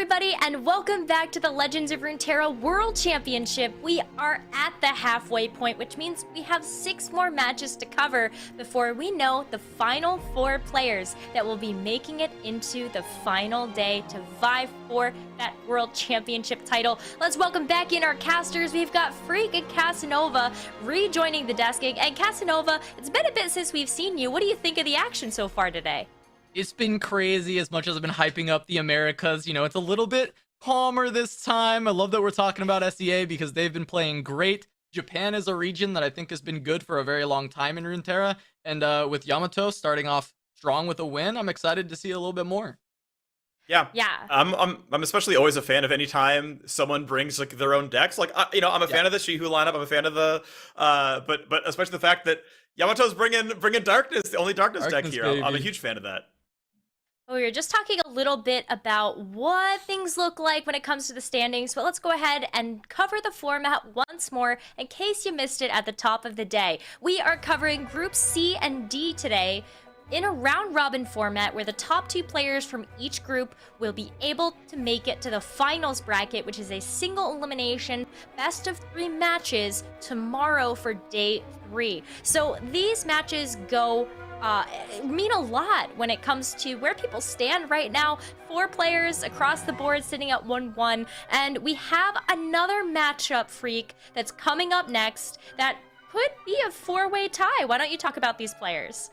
everybody, and welcome back to the Legends of Runeterra World Championship. We are at the halfway point, which means we have 6 more matches to cover before we know the final 4 players that will be making it into the final day to vie for that World Championship title. Let's welcome back in our casters. We've got Freak and Casanova rejoining the desking. And Casanova, it's been a bit since we've seen you. What do you think of the action so far today? It's been crazy. As much as I've been hyping up the Americas, you know, it's a little bit calmer this time. I love that we're talking about SEA because they've been playing great. Japan is a region that I think has been good for a very long time in Runeterra, and with Yamato starting off strong with a win, I'm excited to see a little bit more. Yeah. Yeah. I'm especially always a fan of any time someone brings like their own decks. Like you know, I'm a fan of the Shihu lineup. I'm a fan of the but especially the fact that Yamato's bringing darkness, the only darkness deck here. I'm a huge fan of that. We were just talking a little bit about what things look like when it comes to the standings, but let's go ahead and cover the format once more in case you missed it at the top of the day. We are covering Group C and D today in a round-robin format where the top 2 players from each group will be able to make it to the finals bracket, which is a single elimination best of 3 matches tomorrow for day 3. So these matches mean a lot when it comes to where people stand right now. 4 players across the board sitting at 1-1, and we have another matchup, Freak, that's coming up next that could be a 4-way tie. Why don't you talk about these players?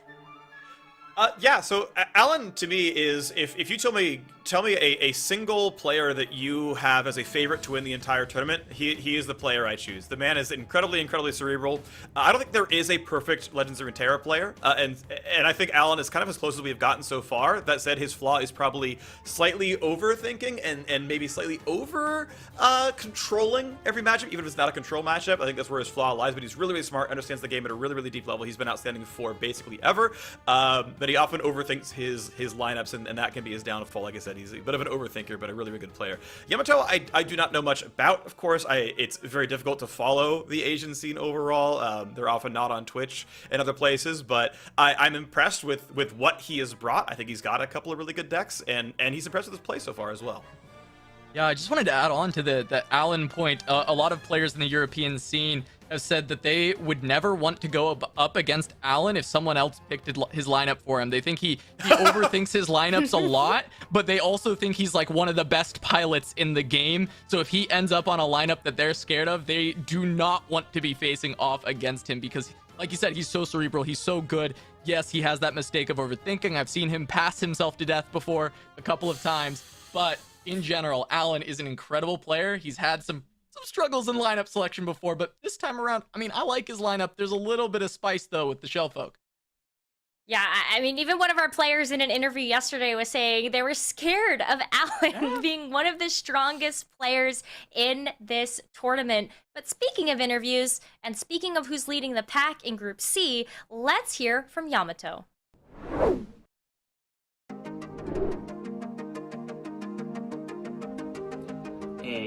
Yeah, so Alan to me is, if you tell me a single player that you have as a favorite to win the entire tournament, he is the player I choose. The man is incredibly cerebral. I don't think there is a perfect Legends of Runeterra player, and I think Alan is kind of as close as we have gotten so far. That said, his flaw is probably slightly overthinking and maybe slightly over controlling every matchup, even if it's not a control matchup. I think that's where his flaw lies, but he's really smart, understands the game at a really deep level. He's been outstanding for basically ever. But he often overthinks his lineups, and that can be his downfall. Like I said, he's a bit of an overthinker, but a really good player. Yamato, I do not know much about, of course. It's very difficult to follow the Asian scene overall. They're often not on Twitch and other places, but I'm impressed with what he has brought. I think he's got a couple of really good decks, and he's impressed with his play so far as well. Yeah, I just wanted to add on to the Alan point. A lot of players in the European scene have said that they would never want to go up against Alan if someone else picked his lineup for him. They think he overthinks his lineups a lot, but they also think he's like one of the best pilots in the game. So if he ends up on a lineup that they're scared of, they do not want to be facing off against him because, like you said, he's so cerebral. He's so good. Yes, he has that mistake of overthinking. I've seen him pass himself to death before a couple of times, but in general, Alan is an incredible player. He's had some struggles in lineup selection before, but this time around, I mean, I like his lineup. There's a little bit of spice, though, with the Shell folk. Yeah, I mean, even one of our players in an interview yesterday was saying they were scared of Alan being one of the strongest players in this tournament. But speaking of interviews, and speaking of who's leading the pack in Group C, let's hear from Yamato.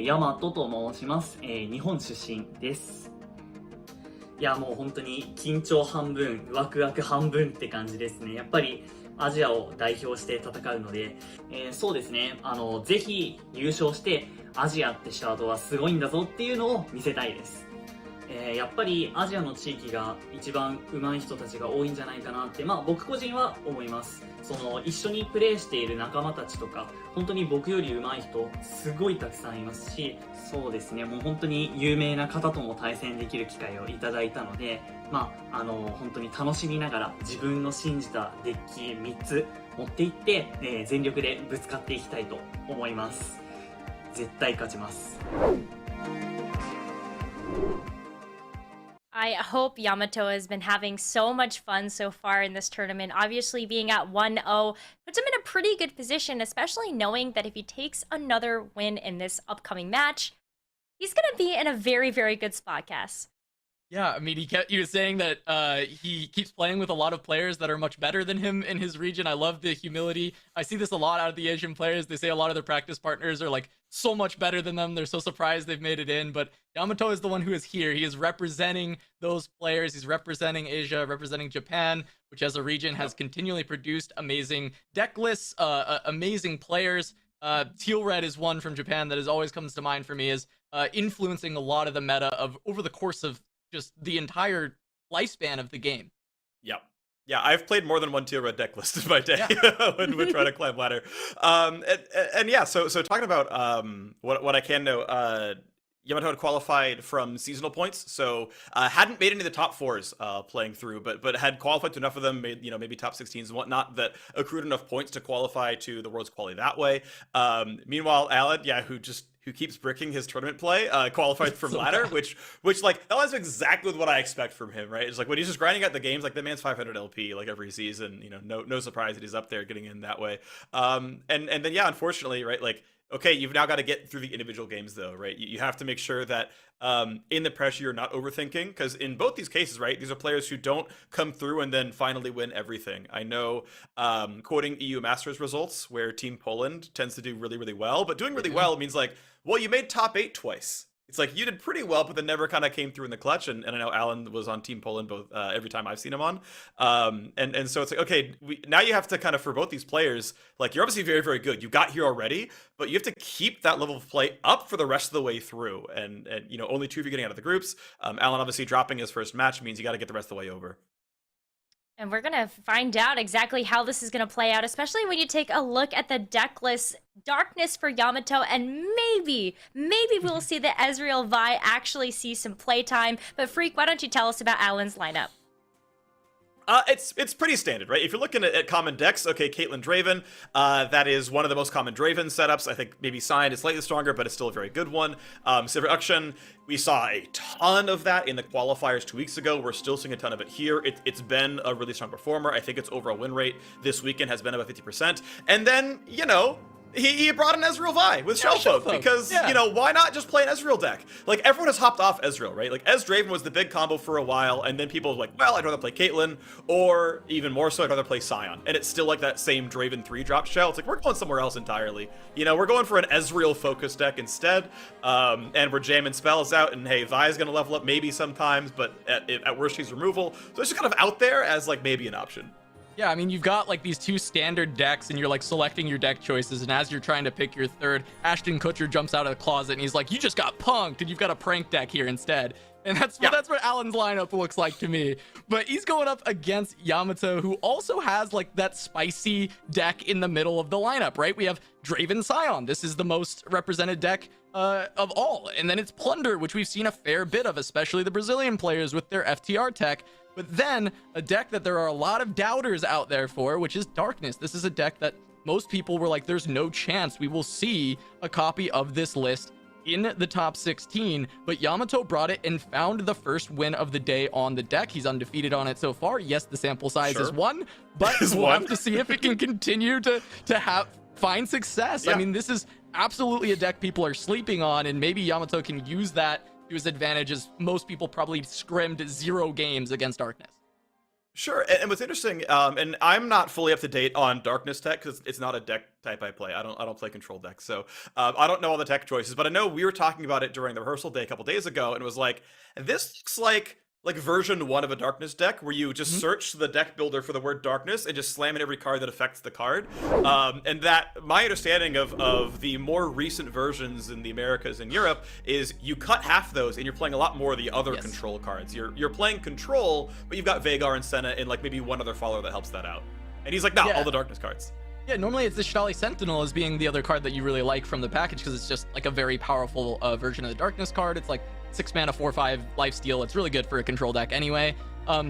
ヤマトと申します。日本出身です。いや、もう本当に緊張半分、ワクワク半分って感じですね。やっぱりアジアを代表して戦うので、そうですね。ぜひ優勝してアジアってシャードはすごいんだぞっていうのを見せたいです。やっぱりアジアの地域が一番上手い人たちが多いんじゃないかなって、僕個人は思います。一緒にプレイしている仲間たちとか、本当に僕より上手い人すごいたくさんいますし、そうですね、もう本当に有名な方とも対戦できる機会をいただいたので、本当に楽しみながら自分の信じたデッキ3つ持っていって、全力でぶつかっていきたいと思います。絶対勝ちます。I hope Yamato has been having so much fun so far in this tournament. Obviously, being at 1-0 puts him in a pretty good position, especially knowing that if he takes another win in this upcoming match, he's going to be in a very good spot, Cass. Yeah, I mean, he was saying that he keeps playing with a lot of players that are much better than him in his region. I love the humility. I see this a lot out of the Asian players. They say a lot of their practice partners are like so much better than them. They're so surprised they've made it in. But Yamato is the one who is here. He is representing those players. He's representing Asia, representing Japan, which as a region has continually produced amazing deck lists, amazing players. Teal Red is one from Japan that always comes to mind for me as influencing a lot of the meta of over the course of just the entire lifespan of the game. Yep. Yeah, I've played more than one Teal Red deck list in my day when we're trying to climb ladder. And yeah, so talking about what I can know, Yamato had qualified from seasonal points, so hadn't made any of the top fours playing through, but had qualified to enough of them, made maybe top 16s and whatnot, that accrued enough points to qualify to the World's Quality that way. Meanwhile, Alan, who keeps bricking his tournament play, qualified from ladder, which like that was exactly what I expect from him, right? It's like when he's just grinding out the games, like that man's 500 LP like every season, no surprise that he's up there getting in that way. And then yeah, unfortunately, right, like okay, you've now got to get through the individual games though, right? You have to make sure that in the pressure you're not overthinking, because in both these cases, right, these are players who don't come through and then finally win everything. I know, quoting EU Masters results, where Team Poland tends to do really, really well, but doing really well means like, well, you made top 8 twice. It's like you did pretty well, but then never kind of came through in the clutch. And I know Alan was on Team Poland both every time I've seen him on. And so it's like, okay, now you have to kind of, for both these players, like you're obviously very, very good. You got here already, but you have to keep that level of play up for the rest of the way through. And only 2 of you getting out of the groups. Alan obviously dropping his first match means you got to get the rest of the way over. And we're going to find out exactly how this is going to play out, especially when you take a look at the deck list. Darkness for Yamato, and maybe we'll see that Ezreal Vi actually see some playtime. But Freak, why don't you tell us about Alan's lineup? It's pretty standard, right? If you're looking at common decks, okay, Caitlyn Draven, that is one of the most common Draven setups. I think maybe Signed is slightly stronger, but it's still a very good one. Silver Akshan, we saw a ton of that in the qualifiers 2 weeks ago. We're still seeing a ton of it here. It's been a really strong performer. I think its overall win rate this weekend has been about 50%. And then, he brought in Ezreal Vi with Shellfolk because, why not just play an Ezreal deck? Like, everyone has hopped off Ezreal, right? Like, Draven was the big combo for a while, and then people were like, well, I'd rather play Caitlyn, or even more so, I'd rather play Sion. And it's still like that same Draven 3-drop shell. It's like, we're going somewhere else entirely. We're going for an Ezreal-focused deck instead, and we're jamming spells out, and hey, Vi's gonna level up maybe sometimes, but at worst, she's removal. So it's just kind of out there as, like, maybe an option. Yeah, I mean, you've got like these 2 standard decks and you're like selecting your deck choices, and as you're trying to pick your third, Ashton Kutcher jumps out of the closet and he's like, you just got punked and you've got a prank deck here instead. And that's what Alan's lineup looks like to me. But he's going up against Yamato, who also has like that spicy deck in the middle of the lineup, right? We have Draven Sion. This is the most represented deck of all. And then it's Plunder, which we've seen a fair bit of, especially the Brazilian players with their FTR tech. But then a deck that there are a lot of doubters out there for, which is Darkness. This is a deck that most people were like, there's no chance we will see a copy of this list in the top 16, but Yamato brought it and found the first win of the day on the deck. He's undefeated on it so far. Yes, the sample size is 1, but we'll have to see if it can continue to find success. Yeah. I mean, this is absolutely a deck people are sleeping on, and maybe Yamato can use that to his advantage, as most people probably scrimmed 0 games against Darkness. Sure, and what's interesting, and I'm not fully up to date on Darkness tech because it's not a deck type I play. I don't play control decks, so I don't know all the tech choices. But I know we were talking about it during the rehearsal day a couple days ago, and it was like, this looks like version 1 of a Darkness deck, where you just search the deck builder for the word Darkness and just slam in every card that affects the card. And that, my understanding of the more recent versions in the Americas and Europe is you cut half those and you're playing a lot more of the other control cards. You're playing control, but you've got Vhagar and Senna and like maybe one other follower that helps that out. And he's like, no, all the Darkness cards. Yeah, normally it's the Shadali Sentinel as being the other card that you really like from the package, because it's just like a very powerful version of the Darkness card. It's like 6 mana, 4/5 lifesteal. It's really good for a control deck anyway.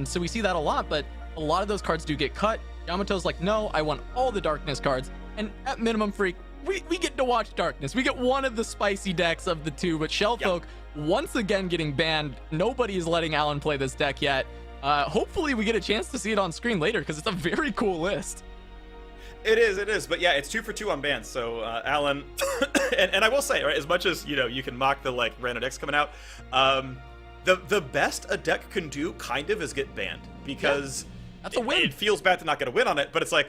So we see that a lot, but a lot of those cards do get cut. Yamato's like, no, I want all the Darkness cards. And at minimum, Freak, we get to watch Darkness. We get one of the spicy decks of the 2, but Shellfolk once again getting banned. Nobody is letting Alan play this deck yet. Hopefully we get a chance to see it on screen later, because it's a very cool list. It is, but yeah, it's 2 for 2 on bans. So Alan, and I will say, right, as much as you can mock the like random decks coming out, the best a deck can do kind of is get banned, because that's a win. It feels bad to not get a win on it, but it's like,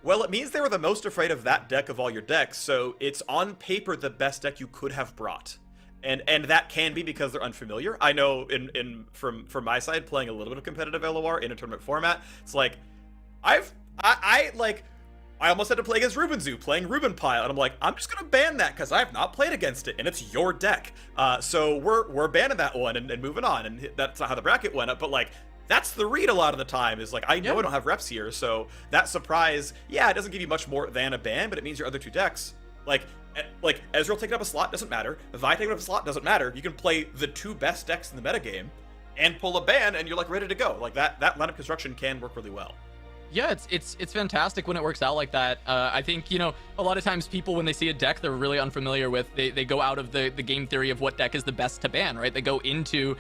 well, it means they were the most afraid of that deck of all your decks, so it's on paper the best deck you could have brought. And that can be because they're unfamiliar. I know from my side, playing a little bit of competitive LOR in a tournament format, it's like I I almost had to play against Rubenzu, playing Ruben Pile, and I'm like, I'm just gonna ban that because I have not played against it, and it's your deck. So we're banning that one and moving on, and that's not how the bracket went up, but like, that's the read a lot of the time, is like, I know I don't have reps here, so that surprise, yeah, it doesn't give you much more than a ban, but it means your other 2 decks, like Ezreal taking up a slot doesn't matter, Vi taking up a slot doesn't matter, you can play the 2 best decks in the metagame, and pull a ban, and you're like ready to go. Like that lineup construction can work really well. Yeah, it's fantastic when it works out like that. I think, you know, a lot of times people, when they see a deck they're really unfamiliar with, they go out of the game theory of what deck is the best to ban, right? They go into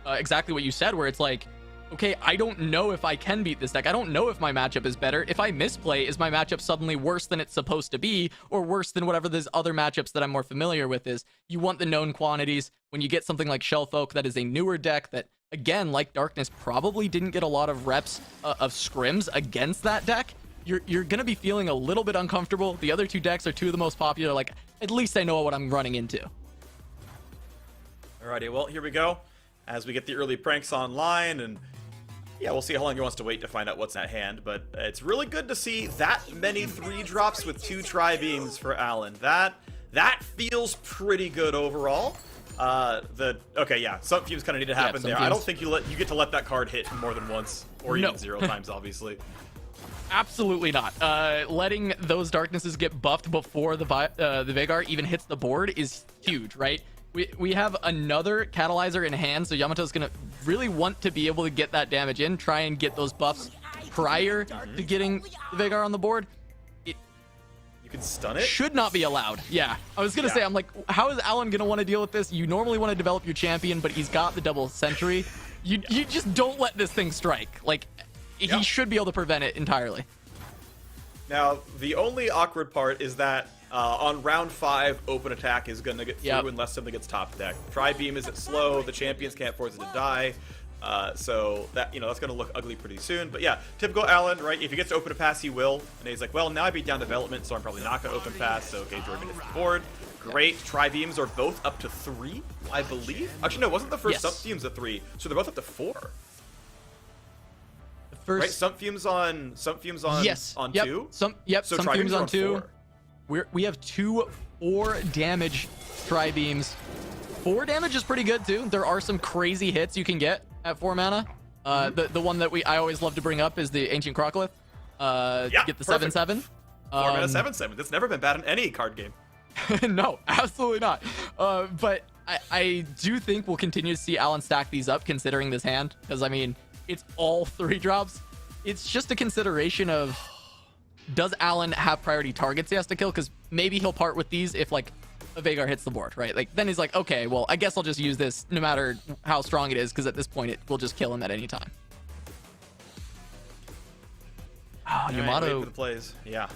exactly what you said, where it's like, okay, I don't know if I can beat this deck. I don't know if my matchup is better. If I misplay, is my matchup suddenly worse than it's supposed to be, or worse than whatever those other matchups that I'm more familiar with is? You want the known quantities. When you get something like Shellfolk, that is a newer deck that, again, like Darkness, probably didn't get a lot of reps of scrims against that deck, you're gonna be feeling a little bit uncomfortable. The other 2 decks are 2 of the most popular. Like, at least I know what I'm running into. Alrighty, well, here we go. As we get the early pranks online, and yeah, we'll see how long he wants to wait to find out what's at hand, but it's really good to see that many 3 drops with 2 tri-beams for Alan. That feels pretty good overall. Okay, yeah, some fumes kind of need to happen there. I don't think you get to let that card hit more than once, or even 0 times, obviously. Absolutely not. Letting those darknesses get buffed before the Veigar even hits the board is huge, right? We have another catalyzer in hand, so Yamato's gonna really want to be able to get that damage in, try and get those buffs prior to getting the Veigar on the board. You can stun it? Should not be allowed. Yeah, I was gonna say, I'm like, how is Alan gonna want to deal with this? You normally want to develop your champion, but he's got the double sentry. You just don't let this thing strike. Like, he should be able to prevent it entirely. Now, the only awkward part is that on round 5, open attack is going to get through unless something gets top deck. Tri-beam isn't slow, the champions can't force it to die, so that, that's going to look ugly pretty soon. But yeah, typical Alan, right? If he gets to open a pass, he will. And he's like, well, now I beat down development, so I'm probably not going to open pass, so okay, Jordan is the board. Great. Tri-beams are both up to 3, I believe. Actually, no, wasn't the first Sump Fumes a 3, so they're both up to 4. Right, Sump Fumes on yes. on yep. 2. So Sump Fumes on 2. We have 2 4 damage tri-beams. 4 damage is pretty good too. There are some crazy hits you can get at 4 mana. The one that I always love to bring up is the Ancient Crocolith. Get the 7/7. 4 mana 7/7. That's never been bad in any card game. No, absolutely not. But I do think we'll continue to see Alan stack these up considering this hand, because I mean, it's all 3 drops. It's just a consideration of, does Alan have priority targets he has to kill? Because maybe he'll part with these if like a Veigar hits the board, right? Like then he's like, okay, well, I guess I'll just use this no matter how strong it is, because at this point it will just kill him at any time. Oh, Yamato. Wait for the plays. Yeah.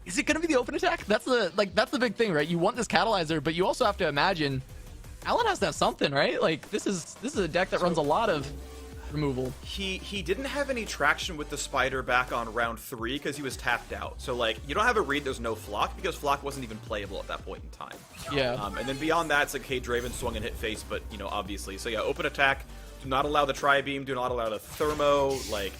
Is it gonna be the open attack? That's the big thing, right? You want this catalyzer, but you also have to imagine Alan has to have something, right? Like this is a deck that runs a lot of removal. He didn't have any traction with the spider back on round 3 because he was tapped out. So like you don't have a read, there's no Flock because Flock wasn't even playable at that point in time. Yeah. And then beyond that, it's like, hey, Draven swung and hit face, but obviously. So yeah, open attack. Do not allow the tri-beam. Do not allow the thermo. Like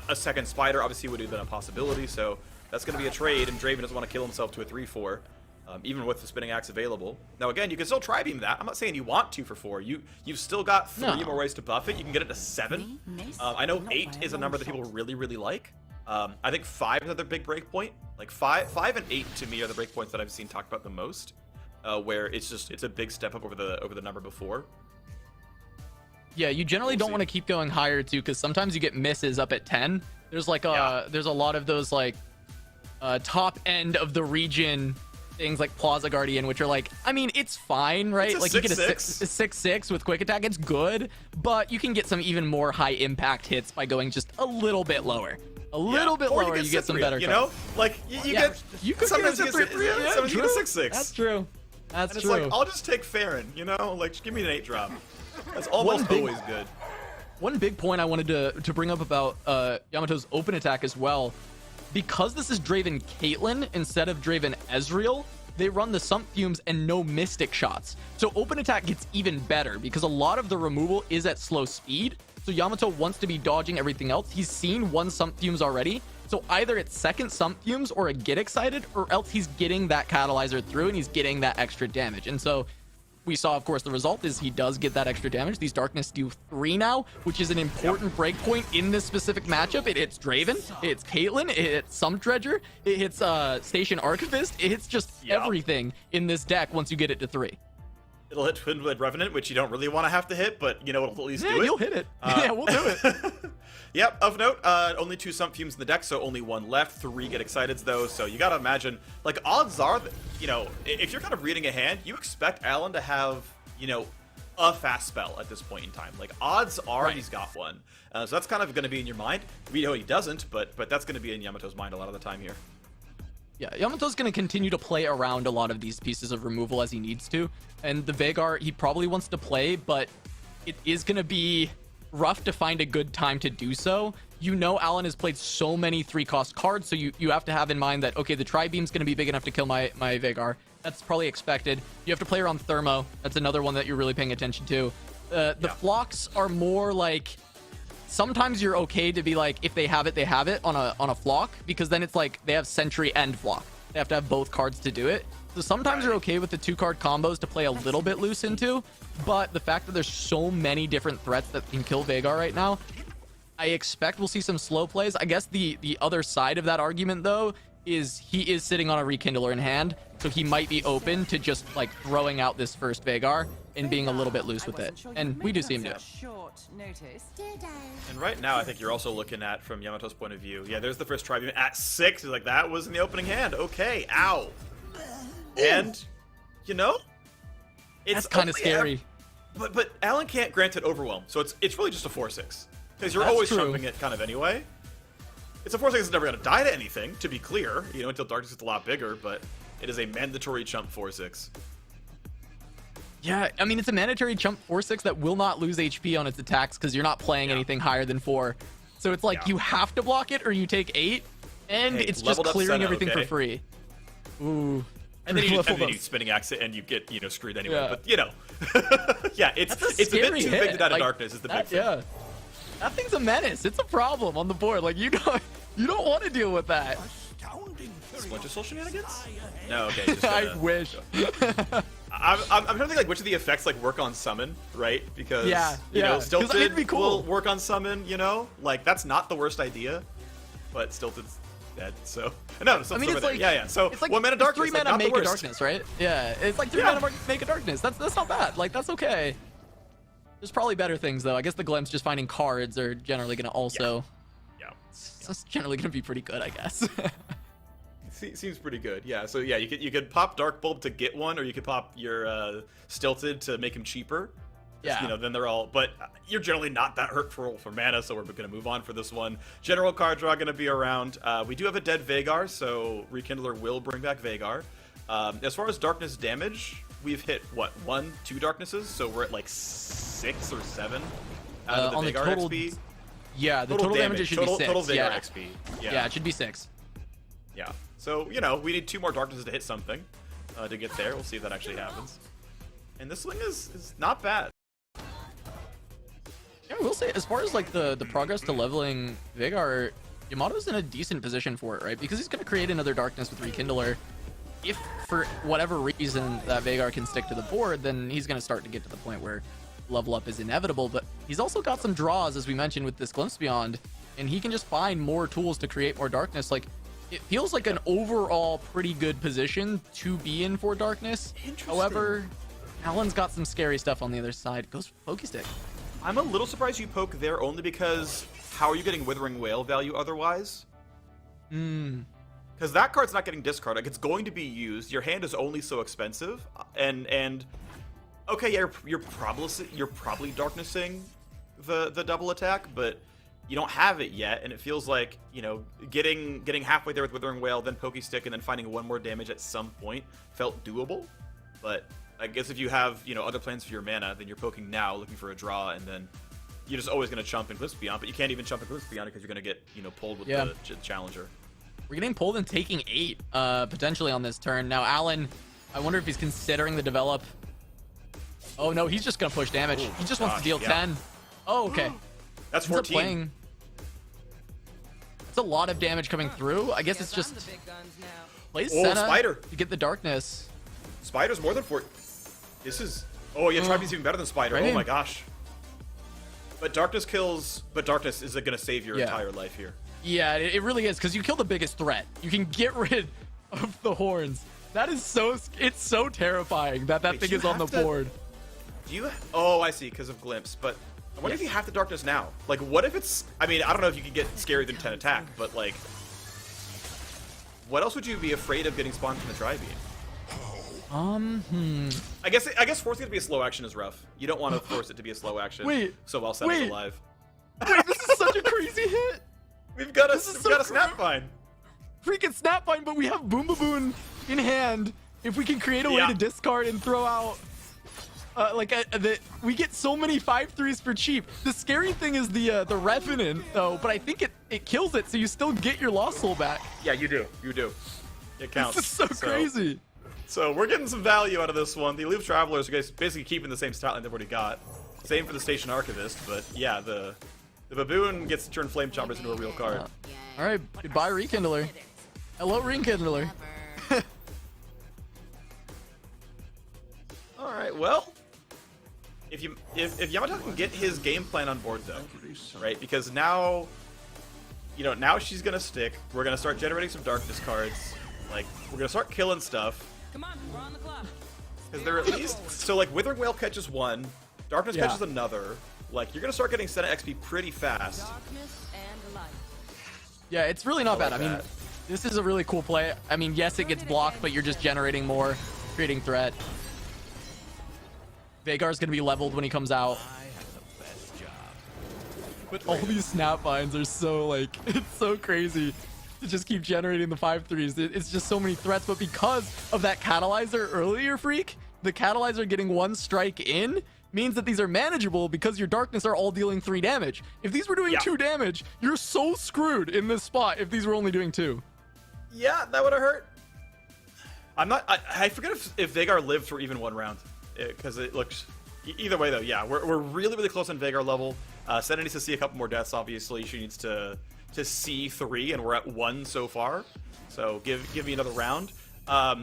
a second spider obviously would have been a possibility. So that's going to be a trade, and Draven doesn't want to kill himself to a 3/4. Even with the spinning axe available. Now again, you can still tri-beam that. I'm not saying you want to for 4. You've still got 3 more ways to buff it. You can get it to 7. I know 8 is a number that people really, really like. I think 5 is another big break point. Like 5 and 8 to me are the break points that I've seen talked about the most. Where it's a big step up over the number before. Yeah, you generally don't want to keep going higher too, because sometimes you get misses up at 10. There's like there's a lot of those like top end of the region things like Plaza Guardian, which are like, I mean, it's fine, right? Like you get a 6/6 with quick attack, it's good, but you can get some even more high impact hits by going just a little bit lower. A little bit lower, you get some better cards. Like you could sometimes get a 6/6. That's true. That's and true. It's like, I'll just take Farron, like just give me an 8 drop. That's almost always good. One big point I wanted to bring up about Yamato's open attack as well. Because this is Draven Caitlyn instead of Draven Ezreal, they run the Sump Fumes and no Mystic shots. So open attack gets even better because a lot of the removal is at slow speed. So Yamato wants to be dodging everything else. He's seen 1 Sump Fumes already. So So either it's second Sump Fumes or a Get Excited, or else he's getting that Catalyzer through and he's getting that extra damage. And so we saw, of course, the result is he does get that extra damage. These Darkness do 3 now, which is an important breakpoint in this specific matchup. It hits Draven, it hits Caitlyn, it hits Sump Dredger, it hits Station Archivist, it hits just everything in this deck once you get it to 3. It'll hit Twin Blade Revenant, which you don't really want to have to hit, but you know, it'll at least do it. You'll hit it. Yeah, we'll do it. Yep, of note, only 2 Sump Fumes in the deck, so only 1 left. 3 Get Exciteds, though, so you gotta imagine, like, odds are that, you know, if you're kind of reading a hand, you expect Alan to have, you know, a fast spell at this point in time. Like, odds are he's got one. So that's kind of going to be in your mind. We know he doesn't, but that's going to be in Yamato's mind a lot of the time here. Yeah, Yamato's going to continue to play around a lot of these pieces of removal as he needs to. And the Veigar, he probably wants to play, but it is going to be rough to find a good time to do so. You know, Alan has played so many 3-cost cards, so you have to have in mind that, okay, the Tri-Beam's going to be big enough to kill my Veigar. That's probably expected. You have to play around Thermo. That's another one that you're really paying attention to. The Flocks are more like, sometimes you're okay to be like, if they have it on a Flock, because then it's like they have Sentry and Flock. They have to have both cards to do it. So sometimes you're okay with the 2-card combos to play a little bit loose into, but the fact that there's so many different threats that can kill Veigar right now, I expect we'll see some slow plays. I guess the other side of that argument, though, is he is sitting on a Rekindler in hand, so he might be open to just like throwing out this first Veigar and being a little bit loose with it. And we do see him do it. And right now, I think you're also looking at, from Yamato's point of view, yeah, there's the first Tri-Beam at 6. He's like, that was in the opening hand. Okay, ow. And, you know, That's kind of scary. But Alan can't grant it Overwhelm, so it's really just a 4/6. Because you're always chumping it kind of anyway. It's a 4/6 that's never going to die to anything, to be clear, you know, until Darkness gets a lot bigger, but it is a mandatory chump 4/6. Yeah, I mean, it's a mandatory chump 4/6 that will not lose HP on its attacks because you're not playing anything higher than 4. So it's like you have to block it or you take 8, and it's just clearing everything for free. Ooh. And then you spinning axe it and you get, you know, screwed anyway. But, you know, yeah, it's a bit too big to die to Darkness is the big thing. Yeah. That thing's a menace. It's a problem on the board. Like, you don't want to deal with that. Splinter Soul shenanigans? No, okay. Just I wish. I'm trying to think, like, which of the effects, like, work on summon, right? Because, you know, Stilted it'd be cool. will work on summon, you know? Like, that's not the worst idea, but Stilted's dead, so... No, I mean, it's like... Yeah. So, it's like 1 mana Darkness, 3 mana like, Make a Darkness, right? Yeah, it's like 3 mana Make a Darkness. That's not bad. Like, that's okay. There's probably better things, though. I guess the Glems just finding cards are generally going to also... Yeah. It's generally going to be pretty good, I guess. Seems pretty good, yeah. So yeah, you could pop Dark Bulb to get one, or you could pop your Stilted to make him cheaper. Yeah. You know, then they're all... But you're generally not that hurtful for mana, so we're going to move on for this one. General card draw going to be around. We do have a dead Veigar, so Rekindler will bring back Veigar. As far as Darkness damage, we've hit, what, 1, 2 Darknesses? So we're at like 6 or 7 out of the on Veigar the total, XP. Yeah, the total damage should be 6. Total Veigar XP. Yeah, it should be 6. Yeah. So, you know, we need 2 more Darknesses to hit something to get there. We'll see if that actually happens. And this swing is not bad. Yeah, I will say, as far as like the progress to leveling Veigar, Yamato's in a decent position for it, right? Because he's going to create another Darkness with Rekindler. If for whatever reason that Veigar can stick to the board, then he's going to start to get to the point where level up is inevitable. But he's also got some draws, as we mentioned, with this Glimpse Beyond, and he can just find more tools to create more Darkness. Like, it feels like an overall pretty good position to be in for Darkness. However, Alan's got some scary stuff on the other side. Goes Pokestick. I'm a little surprised you poke there, only because how are you getting Withering Whale value otherwise? Because that card's not getting discarded. Like, it's going to be used. Your hand is only so expensive, and okay, yeah, you're probably Darknessing the double attack, but you don't have it yet, and it feels like, you know, getting halfway there with Withering Whale, then Pokestick, and then finding 1 more damage at some point felt doable. But I guess if you have, you know, other plans for your mana, then you're poking now, looking for a draw, and then you're just always going to chump and Glimpse Beyond, but you can't even chump and Glimpse Beyond because you're going to get, you know, pulled with the Challenger. We're getting pulled and taking 8 potentially on this turn. Now, Alan, I wonder if he's considering the develop. Oh, no, he's just going to push damage. He just wants to deal 10. Oh, okay. That's 14. It's a lot of damage coming through. I guess it's just plays Oh, Senna Spider. to get the darkness. Spider's more than 4. This is... Oh, yeah, Tribe's even better than Spider. Right. Oh my gosh. But Darkness kills... But Darkness is going to save your Yeah. entire life here. Yeah, it really is, because you kill the biggest threat. You can get rid of the horns. That is so... It's so terrifying that Wait, thing you is on the have to- board. Do you... Oh, I see, because of Glimpse. But I wonder if you have the Darkness now. Like, what if it's... I mean, I don't know if you can get scarier than 10 attack, but, like... What else would you be afraid of getting spawned from the Tri-Beam? I guess forcing it to be a slow action is rough. You don't want to force it to be a slow action. Wait, So while Senna's wait. alive. Wait, this is such a crazy hit. We've got a This is so Snapvine. Freaking Snapvine, but we have Boom Baboon in hand. If we can create a way Yeah. to discard and throw out, we get so many 5/3s for cheap. The scary thing is the Revenant though, but I think it kills it, so you still get your Lost Soul back. Yeah, you do. You do. It counts. This is so crazy. So we're getting some value out of this one. The Aloof Travelers are basically keeping the same stat line they've already got. Same for the Station Archivist, but yeah, the Baboon gets to turn Flame Choppers into a real card. All right, goodbye Rekindler. Hello Rekindler. All right, well, if Yamato can get his game plan on board though, right? Because now, now she's gonna stick. We're gonna start generating some Darkness cards. Like we're gonna start killing stuff. Come on, we're on the clock. Because they're at least so like Withering Whale catches one, Darkness Yeah. catches another. Like you're gonna start getting Senna XP pretty fast. Darkness and light. Yeah, it's really not I like bad. I mean, that. this is a really cool play. I mean, yes, it gets blocked, but you're just generating more, creating threat. Vagar's gonna be leveled when he comes out. But all these Snapvines are so like, it's so crazy to just keep generating the 5/3s. It's just so many threats, but because of that catalyzer earlier, Freak, the catalyzer getting one strike in means that these are manageable because your Darkness are all dealing 3 damage. If these were doing Yeah. 2 damage, you're so screwed in this spot if these were only doing 2. Yeah, that would have hurt. I forget if Vagar lived for even one round. Because it looks... Either way, though, yeah. We're really, really close on Vagar level. Senna needs to see a couple more deaths, obviously. She needs to see 3, and we're at 1 so far. So give me another round.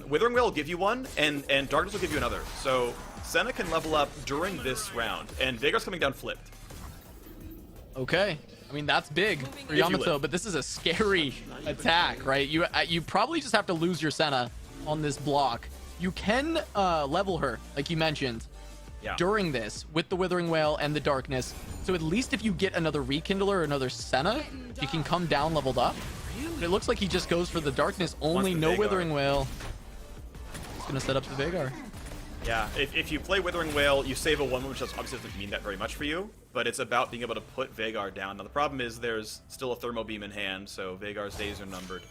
Withering Whale will give you one, and Darkness will give you another. So Senna can level up during this round, and Vagar's coming down flipped. Okay. I mean, that's big for If you Yamato, live. but this is a scary attack, right? You probably just have to lose your Senna on this block. You can level her, like you mentioned, Yeah. during this with the Withering Whale and the Darkness. So at least if you get another Rekindler or another Senna, you can come down leveled up. But it looks like he just goes for the Darkness only, the no Vagar. Withering Whale. He's gonna set up the Vagar. Yeah, if you play Withering Whale, you save a 1/1, which obviously doesn't mean that very much for you, but it's about being able to put Vagar down. Now, the problem is there's still a Thermo Beam in hand, so Vagar's days are numbered.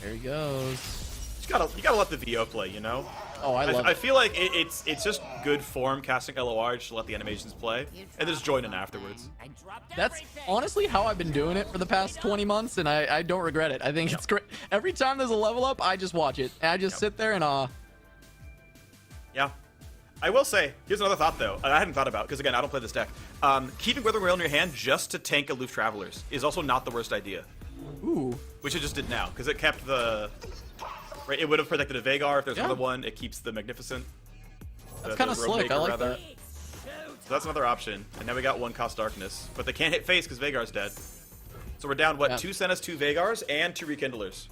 There he goes. You gotta let the VO play, you know? Oh, I love I it. feel like it's just good form casting LOR to let the animations play, and just join in afterwards. That's honestly how I've been doing it for the past 20 months, and I don't regret it. I think it's great. Every time there's a level up, I just watch it. And I just sit there and Yeah. I will say, here's another thought, though, I hadn't thought about, because again, I don't play this deck. Keeping Withering Whale in your hand just to tank Aloof Travelers is also not the worst idea. ooh. Which it just did now, because it kept the... Right, it would have protected a Vagar. If there's Yeah. another one, it keeps the Magnificent. That's kind of slick. I like that. So that's another option. And now we got 1-cost Darkness. But they can't hit face because Vagar's dead. So we're down, what, Yeah. 2 Sennas, 2 Vagars, and 2 Rekindlers.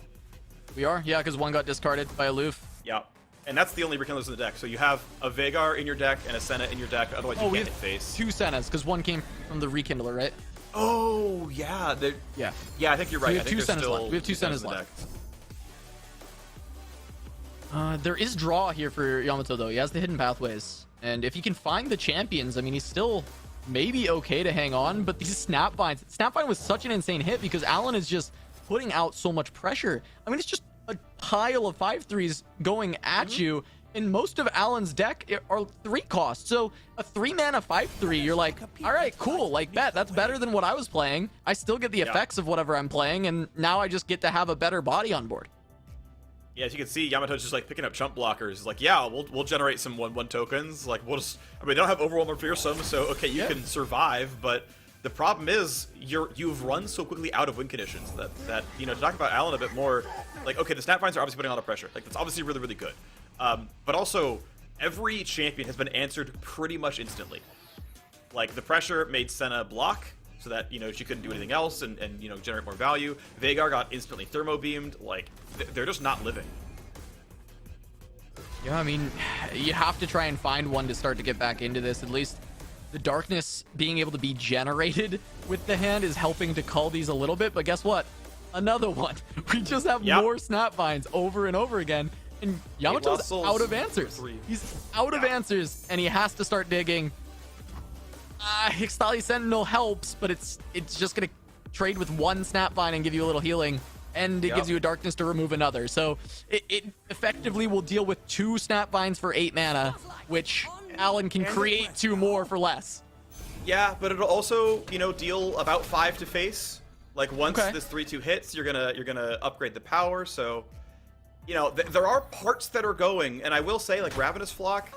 We are? Yeah, because one got discarded by Aloof. Yeah. And that's the only Rekindlers in the deck. So you have a Vagar in your deck and a Senna in your deck. Otherwise, you Oh, we can't have hit face. 2 Sennas, because one came from the Rekindler, right? Oh, yeah. Yeah. Yeah, I think you're right. we have I think 2 there's Sennas still left. We have 2 Sennas Sennas in the left. deck. There is draw here for Yamato, though. He has the hidden pathways. And if he can find the champions, I mean, he's still maybe okay to hang on. But these Snapvines... Snapvine was such an insane hit because Alan is just putting out so much pressure. I mean, it's just a pile of 5/3s going at you. And most of Alan's deck are 3 costs. So a 3-mana 5/3, you're like, all right, cool. Like, bet. That's better than what I was playing. I still get the effects of whatever I'm playing. And now I just get to have a better body on board. Yeah, as you can see, Yamato's just like picking up chump blockers. He's like, yeah, we'll generate some 1/1 tokens. Like, we'll just, I mean, they don't have Overwhelm or Fearsome, so okay, you can survive, but The problem is you've run so quickly out of win conditions that you know, to talk about Alan a bit more, like, okay, the snap vines are obviously putting a lot of pressure. Like, that's obviously really, really good. But also, every champion has been answered pretty much instantly. Like, the pressure made Senna block so that, you know, she couldn't do anything else and you know, generate more value. Veigar got instantly thermo beamed. Like, they're just not living. Yeah, I mean, you have to try and find one to start to get back into this. At least the darkness being able to be generated with the hand is helping to cull these a little bit. But guess what? Another one. We just have more snap vines over and over again. And Yamato's out of answers. He's out of answers, and he has to start digging. Hixtali Sentinel helps, but it's just going to trade with one snap vine and give you a little healing. And it gives you a darkness to remove another. So it effectively will deal with 2 snap vines for 8 mana, which Alan can create 2 more for less. Yeah, but it'll also, you know, deal about 5 to face. Like, once this 3/2 hits, you're gonna upgrade the power. So, you know, there are parts that are going, and I will say, like, Ravenous Flock,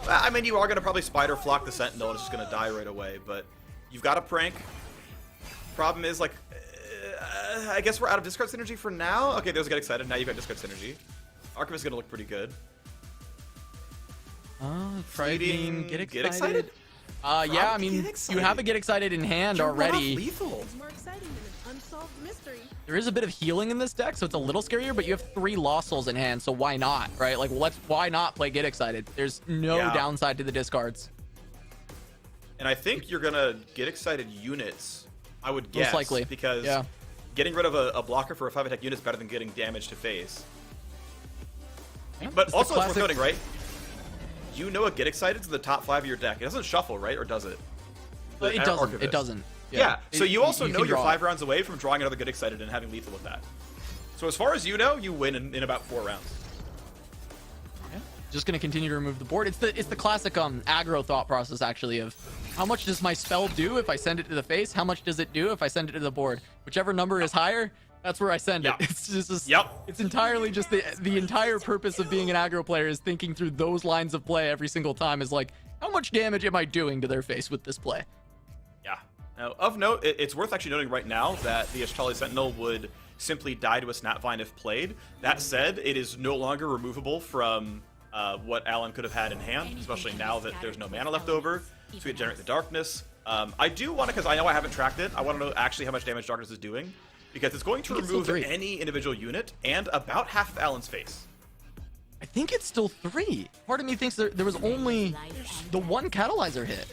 I mean, you are gonna probably Spider Flock the Sentinel, and it's just gonna die right away. But you've got a prank. Problem is, like, I guess we're out of discard synergy for now. Okay, those get excited. Now you've got discard synergy. Archivist is gonna look pretty good. Fleeting, get excited. Probably Yeah, I mean, you have a get excited in hand already. Lethal. It's more exciting than an unsolved mystery. There is a bit of healing in this deck, so it's a little scarier, but you have 3 Lost Souls in hand, so why not, right? Like, why not play get excited? There's no downside to the discards. And I think you're gonna get excited units, I would guess. Most likely. Because getting rid of a blocker for a 5 attack unit is better than getting damage to face. Yeah, But it's also, the it's worth classic- noting, right? You know a get excited to the top 5 of your deck. It doesn't shuffle, right? Or does it? It doesn't. Archivist. It doesn't. Yeah, so you also you know can you're draw 5 rounds away from drawing another get excited and having lethal with that. So as far as you know, you win in about 4 rounds. Yeah. Just gonna continue to remove the board. It's the classic aggro thought process, actually, of how much does my spell do if I send it to the face? How much does it do if I send it to the board? Whichever number is higher, that's where I send it. It's just it's entirely just the entire purpose of being an aggro player is thinking through those lines of play every single time, is like, how much damage am I doing to their face with this play? Yeah. Now, of note, it's worth actually noting right now that the Hixtali Sentinel would simply die to a Snapvine if played. That said, it is no longer removable from what Alan could have had in hand, especially now that there's no mana left over, so we can generate the darkness. I do want to, because I know I haven't tracked it, I want to know actually how much damage darkness is doing, because it's going to remove any individual unit and about half of Alan's face. I think it's still 3. Part of me thinks there was only the 1 catalyzer hit.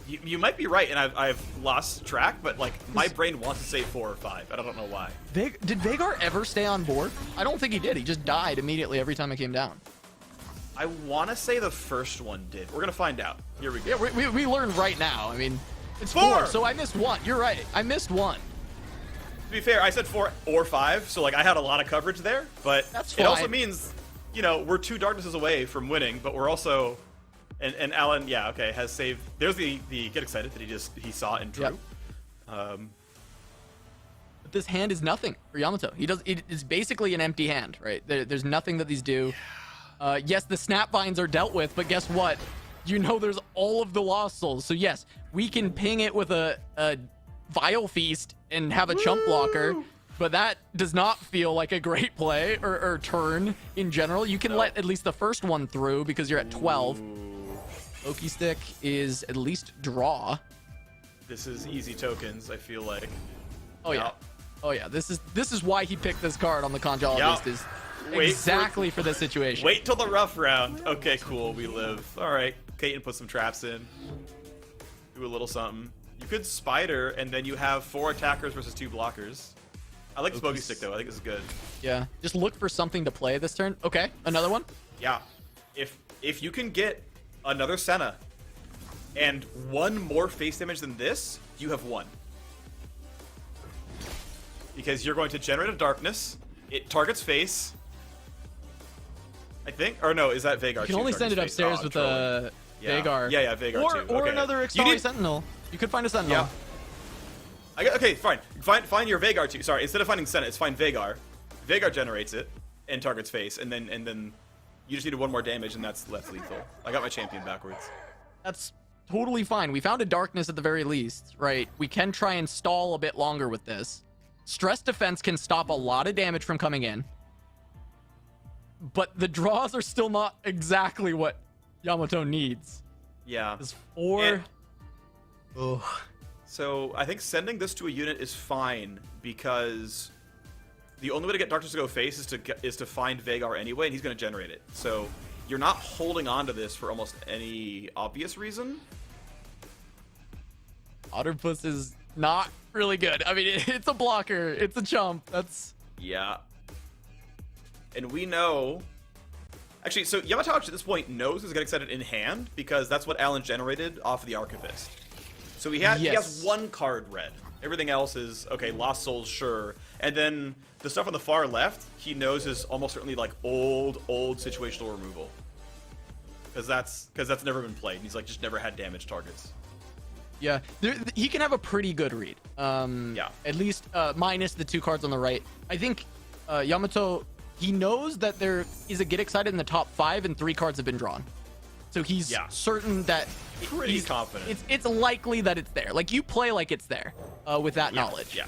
You might be right, and I've lost track, but like my brain wants to say 4 or 5. I don't know why. Did Veigar ever stay on board? I don't think he did. He just died immediately every time it came down. I want to say the first one did. We're gonna find out. Here we go. Yeah, we learned right now. I mean, it's 4. 4, so I missed 1. You're right. I missed 1. To be fair, I said 4 or 5, so like I had a lot of coverage there, but That's it also fine. means, you know, we're 2 darknesses away from winning, but we're also, and Alan, yeah, okay, has saved. There's the get excited that he saw and drew. Yep. But this hand is nothing for Yamato. It is basically an empty hand, right? There's nothing that these do. Yes, the snap vines are dealt with, but guess what? You know there's all of the Lost Souls. So yes, we can ping it with a Vile Feast and have a chump blocker, but that does not feel like a great play or turn in general. You can let at least the first one through because you're at 12. Loki Stick is at least draw. This is easy tokens, I feel like. Oh yeah. Oh yeah. This is why he picked this card on the Congeologist is exactly for this situation. Wait till the rough round. Okay, cool. We live. All right. Kaiten put some traps in. Do a little something. You could spider, and then you have 4 attackers versus 2 blockers. I like this bogey stick though. I think this is good. Yeah. Just look for something to play this turn. Okay. Another one. Yeah. If you can get another Senna and 1 more face damage than this, you have won. Because you're going to generate a darkness. It targets face. I think, or no, is that Veigar? You can only send it upstairs with a Veigar. Yeah, Veigar too. Or Okay. another You Hixtali need- Sentinel. You could find a Sentinel. Yeah. Okay, fine. Find your Veigar too. Sorry, instead of finding Senna, it's find Veigar. Veigar generates it and targets face, and then you just needed 1 more damage, and that's lethal. I got my champion backwards. That's totally fine. We found a darkness at the very least, right? We can try and stall a bit longer with this. Stress defense can stop a lot of damage from coming in. But the draws are still not exactly what Yamato needs. Yeah. It's 4. And- Ugh. So I think sending this to a unit is fine because the only way to get Darkness to go face is to find Vagar anyway, and he's going to generate it. So you're not holding on to this for almost any obvious reason. Otterpuss is not really good. I mean, it's a blocker. It's a chump. That's... Yeah. And we know... Actually, so Yamato at this point knows he's getting excited in hand because that's what Alan generated off of the Archivist. So he has one card red. Everything else is, okay, Lost Souls, sure. And then the stuff on the far left, he knows is almost certainly like old situational removal. Because that's never been played. And he's like just never had damage targets. Yeah, he can have a pretty good read. Yeah. At least minus the 2 cards on the right. I think Yamato, he knows that there is a Get Excited in the top 5 and 3 cards have been drawn. So he's certain that Pretty confident. It's likely that it's there. Like, you play like it's there with that knowledge. Yeah.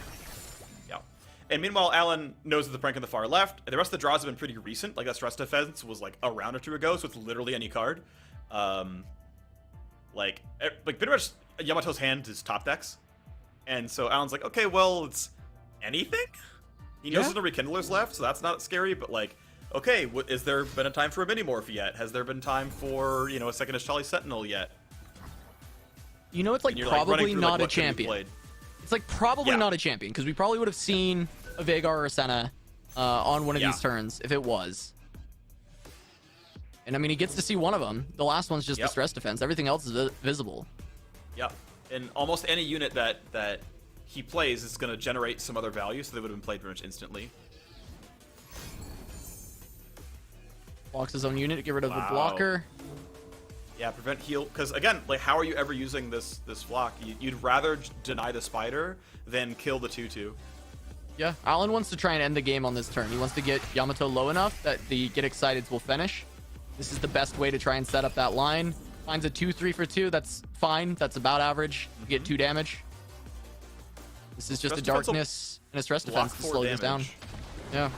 And meanwhile, Alan knows that the prank on the far left. And the rest of the draws have been pretty recent. Like, that Stress Defense was like a round or 2 ago, so it's literally any card. Like pretty much Yamato's hand is top decks. And so Alan's like, okay, well, it's anything? He knows there's no Rekindlers left, so that's not scary, but like, okay, is there been a time for a Minimorph yet? Has there been time for, a second Ashali Sentinel yet? You know, it's like probably not a champion. It's like probably not a champion, because we probably would have seen a Vagar or a Senna on one of these turns if it was. And I mean, he gets to see one of them. The last one's just the Stress Defense. Everything else is visible. Yep. And almost any unit that he plays is going to generate some other value, so they would have been played pretty much instantly. Blocks his own unit to get rid of the blocker. Yeah, prevent heal. Because again, like, how are you ever using this block? You'd rather deny the spider than kill the 2/2. Yeah, Alan wants to try and end the game on this turn. He wants to get Yamato low enough that the Get Exciteds will finish. This is the best way to try and set up that line. Finds a 2/3 for 2. That's fine. That's about average. You get 2 damage. This is just a darkness and a stress defense to slow this down. Yeah. All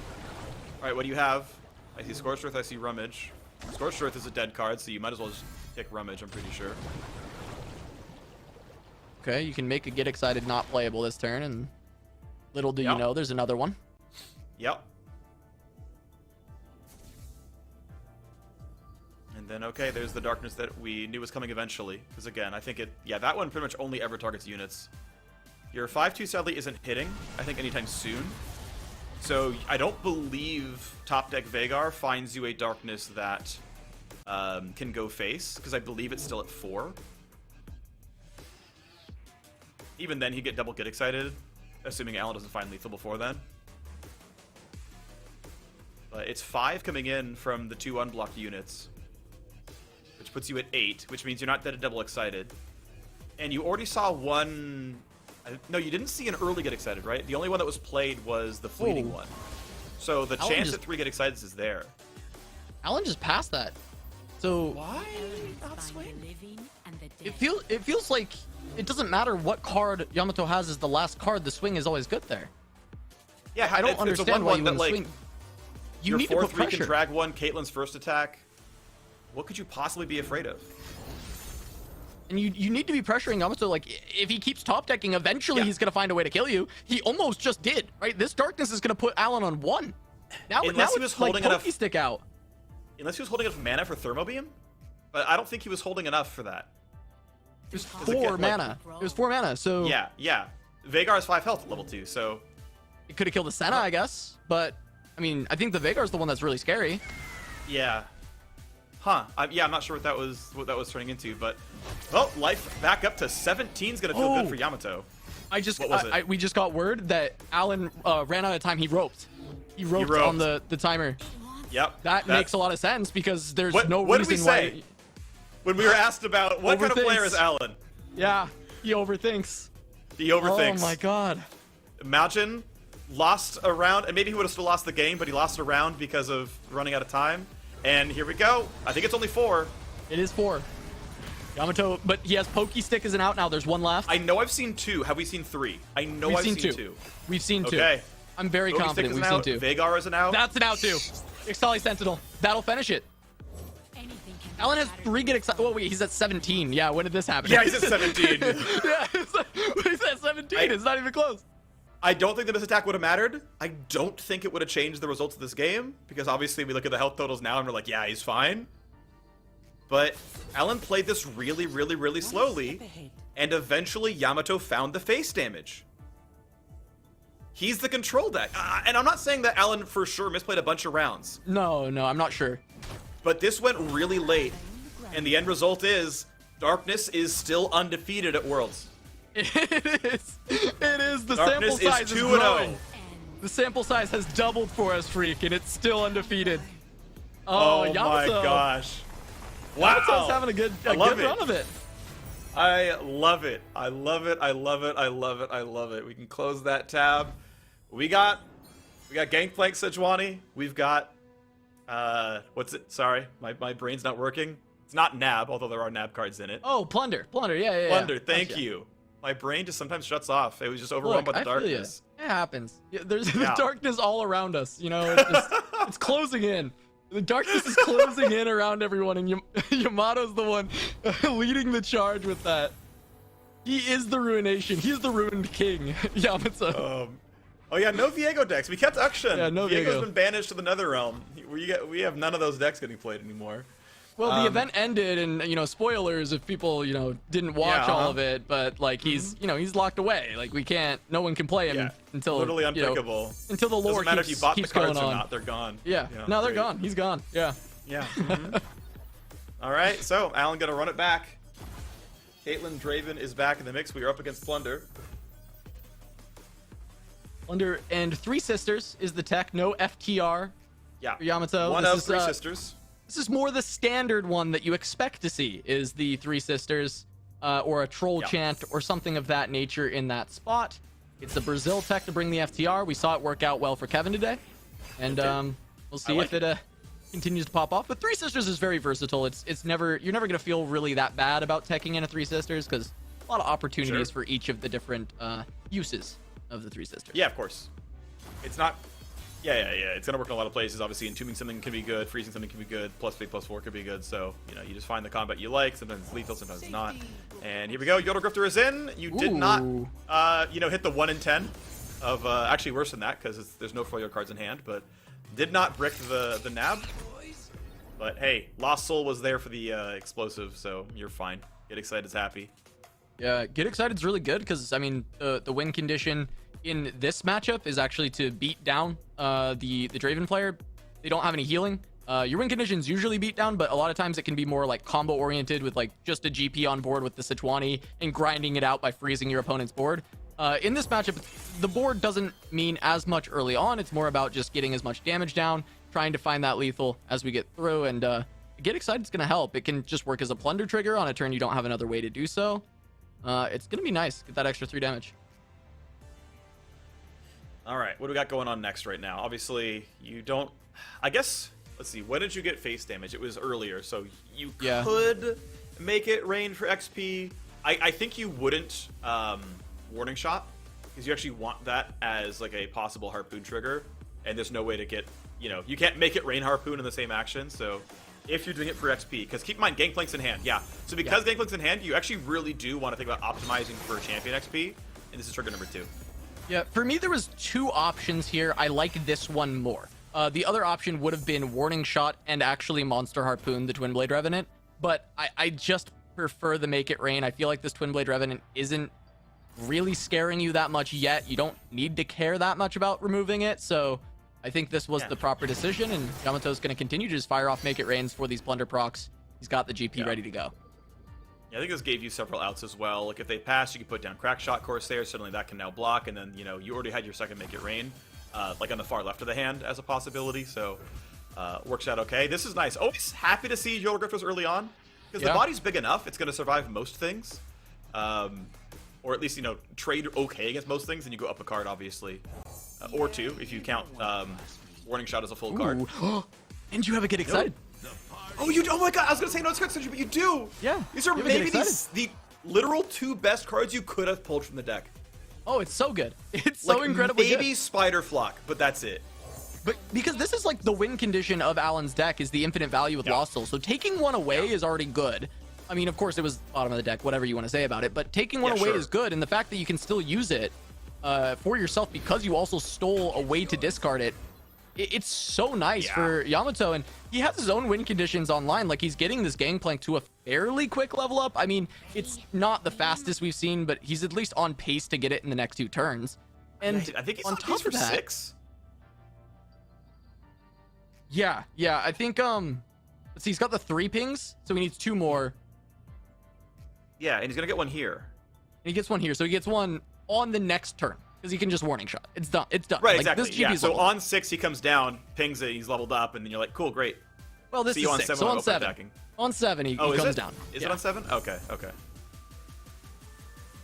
right, what do you have? I see Scorched Earth. I see Rummage. Scorched Earth is a dead card, so you might as well just pick Rummage, I'm pretty sure. Okay, you can make a Get Excited not playable this turn, and little do you know, there's another one. Yep. And then, okay, there's the darkness that we knew was coming eventually. Because again, I think that one pretty much only ever targets units. Your 5/2 sadly isn't hitting, I think, anytime soon. So I don't believe top deck Vagar finds you a darkness that can go face, because I believe it's still at 4. Even then, he'd get double Get Excited, assuming Alan doesn't find lethal before then. But it's 5 coming in from the 2 unblocked units, which puts you at 8, which means you're not dead at double excited. And you already saw one... No, you didn't see an early Get Excited, right? The only one that was played was the fleeting one. So the chance at 3 Get Exciteds is there. Alan just passed that. So why not swing? It feels like it doesn't matter what card Yamato has as the last card. The swing is always good there. Yeah, I don't understand why you wouldn't swing. You need to put pressure. Can drag 1, Caitlyn's first attack. What could you possibly be afraid of? And you need to be pressuring Yamato. Like, if he keeps top decking, eventually he's going to find a way to kill you. He almost just did, right? This darkness is going to put Alan on 1. Now he was holding like Pokey Stick out. Unless he was holding enough mana for Thermo Beam. But I don't think he was holding enough for that. It was 4 mana. It was 4 mana, so... Yeah. Vagar has 5 health at level 2, so... It could have killed the Senna, I guess. But, I mean, I think the Vagar's the one that's really scary. Yeah. Huh. I'm not sure what that was turning into, but... Well, life back up to 17 is going to feel good for Yamato. We just got word that Alan ran out of time. He roped. He roped on the timer. Yep. That makes a lot of sense, because there's no reason what did we say why... when we were asked about what kind of player is Alan? Yeah, he overthinks. He overthinks. Oh my god. Imagine lost a round, and maybe he would have still lost the game, but he lost a round because of running out of time. And here we go. I think it's only 4. It is 4. Yamato, but he has Pokey Stick as an out now. There's one left. I know I've seen 2. Have we seen 3? I know We've I've seen seen 2. 2. We've seen 2. Okay. I'm very Pokey confident Stick we've is an seen out. 2. Vagar is an out. That's an out too. Ixtali Sentinel. That'll finish it. Alan has 3 get excited. Oh wait, he's at 17. Yeah, when did this happen? Yeah, he's at 17. Yeah, he's at 17. It's not even close. I don't think the miss attack would have mattered. I don't think it would have changed the results of this game, because obviously we look at the health totals now and we're like, yeah, he's fine. But Alan played this really, really, really slowly, and eventually Yamato found the face damage. He's the control deck. And I'm not saying that Alan for sure misplayed a bunch of rounds, No, I'm not sure. but this went really late, and the end result is Darkness is still undefeated at Worlds. It is. It is. The Darkness sample size is is 2-0. growing. The sample size has doubled for us, Freak, and it's still undefeated. Oh, my Yamato. gosh. Yamato's Wow. having a good love it. run of it. I love it. I love it. I love it. I love it. I love it. We can close that tab. We got Gangplank Sejuani. We've got what's it? Sorry, my brain's not working. It's not Nab, although there are Nab cards in it. Oh, Plunder. Yeah. Plunder, thank Gotcha. you. My brain just sometimes shuts off. It was just overwhelmed by the I feel ya. darkness. It happens. Yeah, there's Yeah. the darkness all around us. You know, it's just it's closing in. The darkness is closing in around everyone, and Yamato's the one leading the charge with that. He is the ruination. He's the ruined king, Yamato. Oh yeah, no Viego decks. We kept Akshan. Yeah, no Viego's Viego. been banished to the Netherrealm. We have none of those decks getting played anymore. Well, the event ended, and spoilers if people didn't watch Yeah, all of it, but like he's he's locked away. Like we can't, no one can play him Yeah, until literally unpickable. until the lore Doesn't matter if keeps, you bought the keeps going cards or on. not. They're gone. Yeah, no, they're great. gone. He's gone. Yeah. Yeah. All right, so Alan gonna run it back. Caitlyn Draven is back in the mix. We are up against Plunder. Plunder and Three Sisters is the tech. No FTR Yeah. for Yamato. One This of is, 3 sisters. This is more the standard one that you expect to see, is the Three Sisters, or a Troll Yeah. Chant, or something of that nature in that spot. It's a Brazil tech to bring the FTR. We saw it work out well for Kevin today, and we'll see like if it continues to pop off. But Three Sisters is very versatile. It's never, you're never gonna feel really that bad about teching in a Three Sisters, because a lot of opportunities Sure. for each of the different uses of the Three Sisters. Yeah, of course. It's not. Yeah. It's gonna work in a lot of places. Obviously, entombing something can be good. Freezing something can be good. +3/+4 could be good. So you just find the combat you like. Sometimes it's lethal, sometimes it's not. And here we go. Yodel Grifter is in. You did not, Ooh. hit the 1 in 10 of actually worse than that, because there's no folio cards in hand. But did not brick the nab. But hey, Lost Soul was there for the explosive, so you're fine. Get Excited's happy. Yeah, Get Excited's really good because, I mean, the win condition in this matchup is actually to beat down the Draven player. They don't have any healing. Your win conditions usually beat down, but a lot of times it can be more like combo oriented with like just a GP on board with the Sejuani and grinding it out by freezing your opponent's board. In this matchup, the board doesn't mean as much early on. It's more about just getting as much damage down, trying to find that lethal as we get through, and Get Excited is going to help. It can just work as a plunder trigger on a turn you don't have another way to do so. It's going to be nice. Get that extra 3 damage. All right, what do we got going on next right now? Obviously, you don't. I guess. Let's see. When did you get face damage? It was earlier, so you Yeah. could make it rain for XP. I think you wouldn't warning shot, because you actually want that as like a possible harpoon trigger, and there's no way to get. You can't make it rain harpoon in the same action. So if you're doing it for XP, because keep in mind Gangplank's in hand. Yeah. So because Gangplank's in hand, you actually really do want to think about optimizing for champion XP, and this is trigger number 2. Yeah, for me, there was 2 options here. I like this one more. The other option would have been Warning Shot and actually Monster Harpoon, the Twin Blade Revenant. But I just prefer the Make It Rain. I feel like this Twin Blade Revenant isn't really scaring you that much yet. You don't need to care that much about removing it. So I think this was the proper decision. And Yamato's going to continue to just fire off Make It Rains for these Plunder procs. He's got the GP ready to go. Yeah, I think this gave you several outs as well. Like if they pass, you can put down Crack Shot Corsair. Suddenly that can now block, and then you already had your second Make It Rain, like on the far left of the hand as a possibility. So works out okay. This is nice. Always happy to see Yodel Grifters early on, because the body's big enough. It's going to survive most things, or at least trade okay against most things. And you go up a card, obviously, or 2 if you count Warning Shot as a full card. Ooh. And you have a Get Excited. Oh, you. Oh my God! I was gonna say no extension, but you do. Yeah, These are you get maybe excited. the literal 2 best cards you could have pulled from the deck. Oh, it's so good. It's so incredibly maybe good. Spider Flock, but that's it. But because this is like the win condition of Alan's deck is the infinite value with Lost Soul. So taking one away is already good. I mean, of course, it was bottom of the deck, whatever you want to say about it. But taking one away is good. And the fact that you can still use it for yourself because you also stole a way to discard it, it's so nice for Yamato. And he has his own win conditions online. Like, he's getting this Gangplank to a fairly quick level up. I mean, it's not the fastest we've seen, but he's at least on pace to get it in the next 2 turns. And I think he's on top for of that, 6. Yeah, I think let's see, he's got the 3 pings, so he needs 2 more. Yeah, and he's gonna get one here. And he gets one here, so he gets one on the next turn because he can just warning shot. It's done. It's done. Right, like, exactly. This Yeah. GP's So leveled. on 6 he comes down, pings it, he's leveled up, and then you're like, cool, great. Well, this See is you on 6. 7 So when on open 7. attacking. On 7, he Oh, is comes it? down. Is Yeah. it on 7? Okay.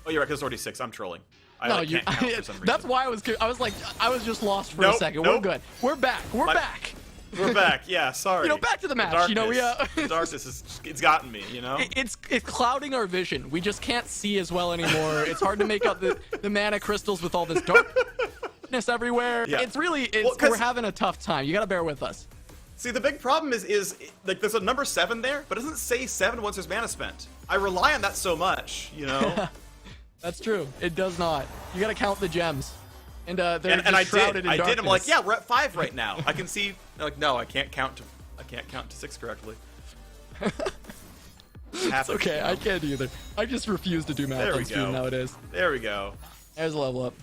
Oh, you're right, because it's already 6. I'm trolling. I No, like, can't count for some reason. that's why I was like, I was just lost for a Nope, second. nope. We're good. We're back. We're back. We're back. Yeah, sorry. You know, back to the match. You know, we the darkness it's gotten me. You know. It's clouding our vision. We just can't see as well anymore. It's hard to make out the mana crystals with all this darkness everywhere. Yeah. It's really Well, we're having a tough time. You gotta bear with us. See, the big problem is like there's a number 7 there, but it doesn't say 7 once there's mana spent. I rely on that so much, you know. That's true. It does not. You gotta count the gems. And they're just and I shrouded did. in I darkness. did. I'm like, yeah, we're at 5 right now. I can see. Like, no, I can't count to 6 correctly. It's okay. I can't either. I just refuse to do math There we on stream go. nowadays. There we go. There's a level up.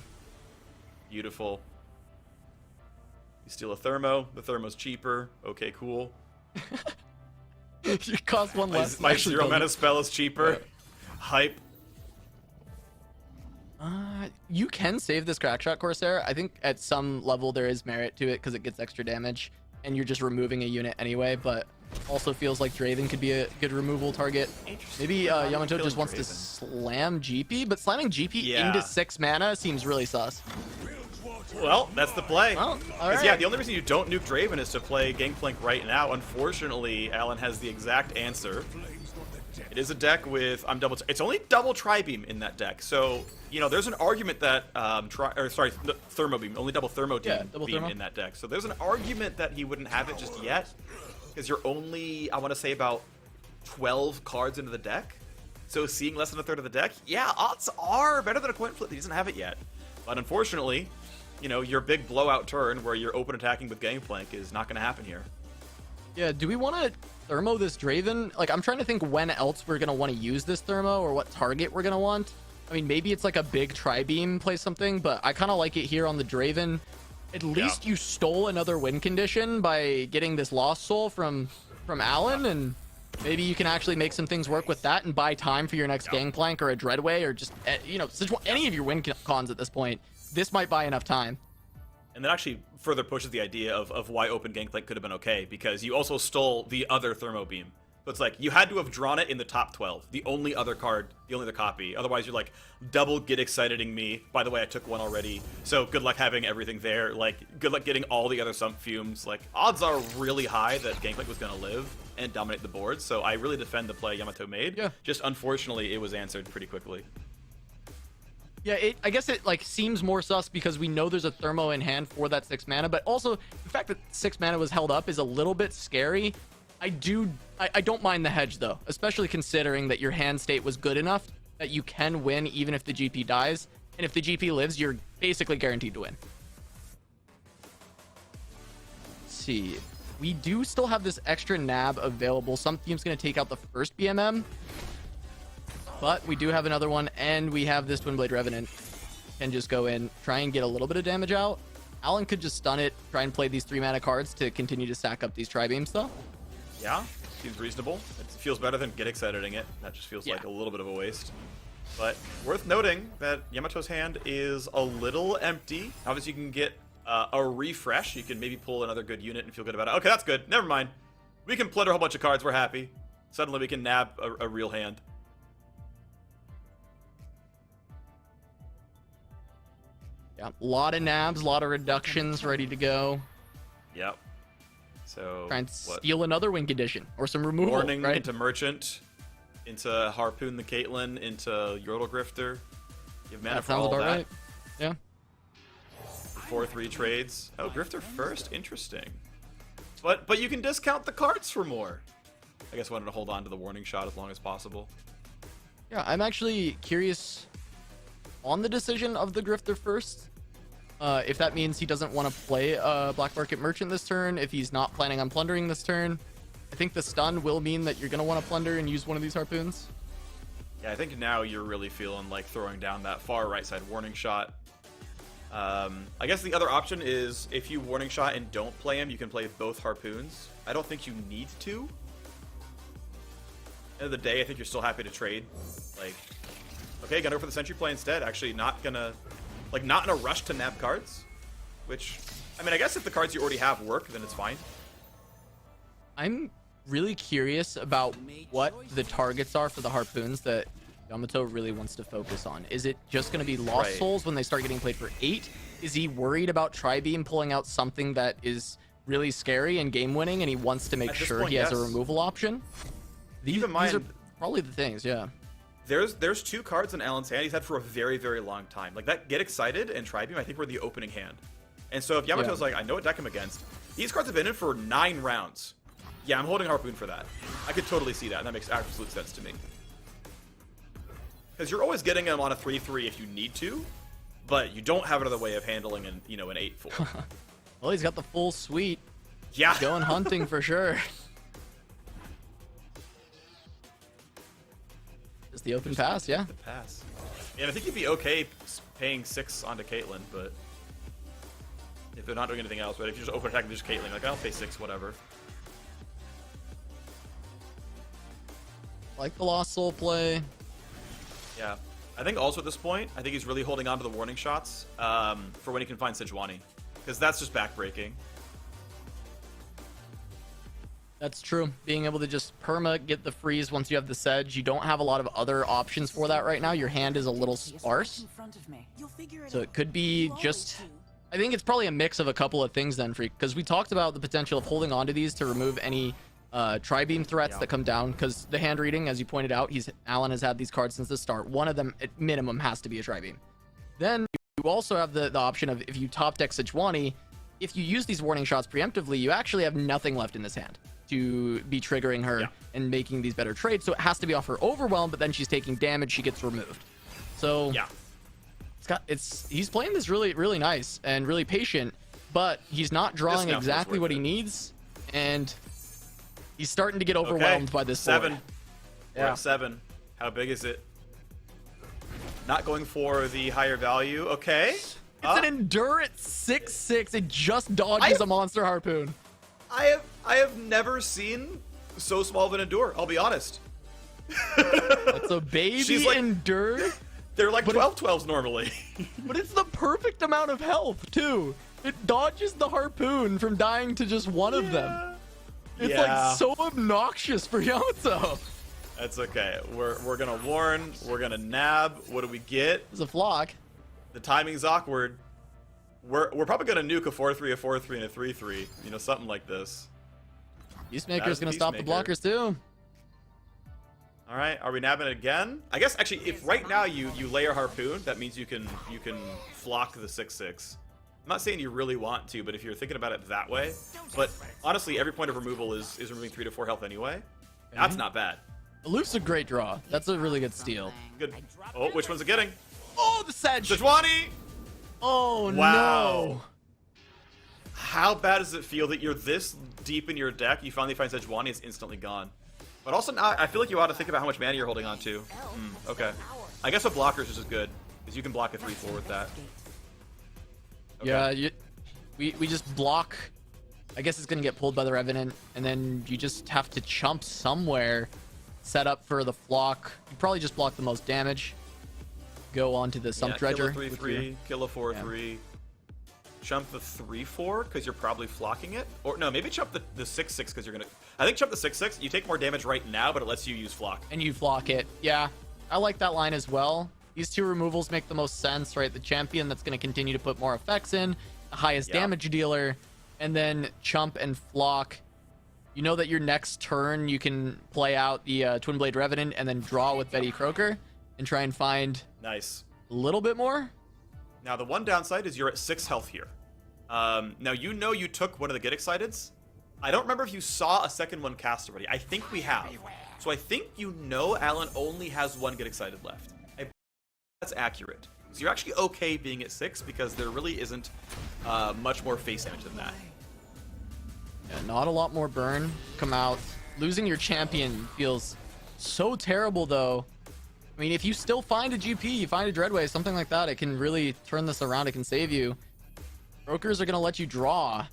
Beautiful. You steal a thermo. The thermo's cheaper. Okay, cool. It costs 1 less. My Actually, 0 doesn't. mana spell is cheaper. Hype. You can save this Crackshot Corsair. I think at some level there is merit to it because it gets extra damage and you're just removing a unit anyway, but also feels like Draven could be a good removal target. Maybe Yamato just wants to slam GP, but slamming GP into 6 mana seems really sus. Well, that's the play. Well, all 'Cause, right. yeah, the only reason you don't nuke Draven is to play Gangplank right now. Unfortunately, Alan has the exact answer. It is a deck with it's only double Tri-Beam in that deck, so you know there's an argument that Thermo Beam, only double Thermo Beam in that deck. So there's an argument that he wouldn't have it just yet, because you're only, I want to say, about 12 cards into the deck. So seeing less than a third of the deck, yeah, odds are better than a coin flip that he doesn't have it yet. But unfortunately, you know, your big blowout turn where you're open attacking with Gangplank is not going to happen here. Yeah, do we want to Thermo this Draven? Like, I'm trying to think when else we're going to want to use this Thermo or what target we're going to want. I mean, maybe it's like a big Tri-Beam play something, but I kind of like it here on the Draven. At least you stole another win condition by getting this Lost Soul from Alan, and maybe you can actually make some things work with that and buy time for your next Gangplank or a Dreadway or just, you know, any of your win cons at this point. This might buy enough time. And that actually further pushes the idea of why open Gangplank could have been okay, because you also stole the other Thermo Beam. So it's like, you had to have drawn it in the top 12, the only other card, the only other copy. Otherwise, you're like, double get exciting me. By the way, I took one already, so good luck having everything there. Like, good luck getting all the other Sump Fumes. Like, odds are really high that Gangplank was going to live and dominate the board, so I really defend the play Yamato made. Yeah. Just unfortunately, it was answered pretty quickly. Yeah, I guess it like seems more sus because we know there's a Thermo in hand for that 6 mana, but also the fact that 6 mana was held up is a little bit scary. I don't mind the hedge though, especially considering that your hand state was good enough that you can win even if the GP dies, and if the GP lives, you're basically guaranteed to win. Let's see. We do still have this extra nab available. Some team's going to take out the first BMM. But we do have another one, and we have this Twin Blade Revenant. Can just go in, try and get a little bit of damage out. Alan could just stun it, try and play these 3 mana cards to continue to stack up these Tri-Beams, though. Yeah, seems reasonable. It feels better than get exciting it. That just feels like a little bit of a waste. But worth noting that Yamato's hand is a little empty. Obviously, you can get a refresh. You can maybe pull another good unit and feel good about it. Okay, that's good. Never mind. We can plunder a whole bunch of cards. We're happy. Suddenly, we can nab a real hand. Yeah, a lot of nabs, a lot of reductions ready to go. Yep. So Try and what? steal another win condition or some removal, Warning right? into Merchant, into Harpoon the Caitlyn, into Yordle Grifter. You have mana That for sounds all about that. right. Yeah. 4-3 trades. Oh, Grifter first? Interesting. But you can discount the cards for more. I guess I wanted to hold on to the warning shot as long as possible. Yeah, I'm actually curious on the decision of the Grifter first. If that means he doesn't want to play Black Market Merchant this turn, if he's not planning on plundering this turn. I think the stun will mean that you're going to want to plunder and use one of these harpoons. Yeah, I think now you're really feeling like throwing down that far right side warning shot. I guess the other option is if you warning shot and don't play him, you can play both harpoons. I don't think you need to. End of the day, I think you're still happy to trade. Like, okay, gonna go for the Sentry play instead. Actually, not in a rush to nab cards. Which, I mean, I guess if the cards you already have work, then it's fine. I'm really curious about what the targets are for the harpoons that Yamato really wants to focus on. Is it just going to be Lost Right. Souls when they start getting played for 8? Is he worried about Tri-Beam pulling out something that is really scary and game winning and he wants to make At this sure point, he has a yes. removal option? Keep in These are mind- probably the things, yeah. There's 2 cards in Alan's hand he's had for a very, very long time. Like that Get Excited and Tri-Beam, I think, were the opening hand. And so if Yamato's like, I know what deck I'm against, these cards have been in for 9 rounds. Yeah, I'm holding Harpoon for that. I could totally see that, and that makes absolute sense to me. Because you're always getting him on a 3-3 if you need to, but you don't have another way of handling an 8-4. Well, he's got the full suite. Yeah. Going hunting for sure. Just the open pass, yeah. The pass. Yeah, I think you'd be okay paying 6 onto Caitlyn, but if they're not doing anything else, but if you just open attacking just Caitlyn, like I'll pay 6, whatever. Like the Lost Soul play. Yeah. I think also at this point, I think he's really holding on to the warning shots for when he can find Sejuani. Because that's just backbreaking. That's true. Being able to just perma get the freeze once you have the sedge. You don't have a lot of other options for that right now. Your hand is a little sparse. In front of me. You'll figure it So out. it could be You always just... do. I think it's probably a mix of a couple of things then, Freak. Because we talked about the potential of holding on to these to remove any Tri-Beam threats that come down. Because the hand reading, as you pointed out, Alan has had these cards since the start. One of them, at minimum, has to be a Tri-Beam. Then you also have the option of if you top deck Sejuani, if you use these warning shots preemptively, you actually have nothing left in this hand to be triggering her and making these better trades. So it has to be off her Overwhelm, but then she's taking damage, she gets removed. So Yeah. he's playing this really, really nice and really patient, but he's not drawing Discount was exactly worth what he it. needs, and he's starting to get overwhelmed by this 7. board. We're at 7. How big is it? Not going for the higher value. Okay. It's an Endure at 6/6. It just dodges I- a monster harpoon. I have never seen so small of an Endure, I'll be honest. It's a baby She's like- Endure, They're like 12/12s normally. but it's the perfect amount of health, too. It dodges the harpoon from dying to just one of them. It's like so obnoxious for Yamato. That's okay. We're gonna warn. We're gonna nab. What do we get? It's a flock. The timing's awkward. We're probably gonna nuke a 4-3, a 4-3, and a 3-3. You know, something like this. Peacemaker's That gonna is stop the Peacemaker. blockers too. All right. Are we nabbing it again? I guess actually, if right now you layer harpoon, that means you can flock the 6/6. I'm not saying you really want to, but if you're thinking about it that way, but honestly, every point of removal is removing 3 to 4 health anyway. That's not bad. Aloof's a great draw. That's a really good steal. Good. Oh, which one's it getting? Oh, the Sedge! Sejuani! Oh, Wow. no. How bad does it feel that you're this deep in your deck, you finally find Sejuani, it's instantly gone. But also now, I feel like you ought to think about how much mana you're holding on to. Okay. I guess with blockers this is good, because you can block a 3-4 with that. Okay. Yeah, we just block. I guess it's going to get pulled by the Revenant, and then you just have to chump somewhere, set up for the flock. You probably just block the most damage. Go on to the Sump Dredger. Kill a 3-3, kill a 4-3. Chump the 3-4 because you're probably flocking it, or no, maybe chump the 6-6 because you're gonna. I think chump the 6-6. You take more damage right now, but it lets you use flock. And you flock it. Yeah, I like that line as well. These two removals make the most sense, right? The champion that's going to continue to put more effects in, the highest Yeah. damage dealer, and then Chump and Flock. You know that your next turn you can play out the Twin Blade Revenant and then draw with Betty Croaker and try and find Nice. a little bit more. Now, the one downside is you're at 6 health here. Now, you know you took one of the Get Exciteds. I don't remember if you saw a second one cast already. I think we have. So I think you know Alan only has one Get Excited left. That's accurate. So you're actually okay being at 6 because there really isn't much more face damage than that. Yeah, not a lot more burn come out. Losing your champion feels so terrible, though. I mean, if you still find a GP, you find a Dreadway, something like that, it can really turn this around. It can save you. Brokers are going to let you draw.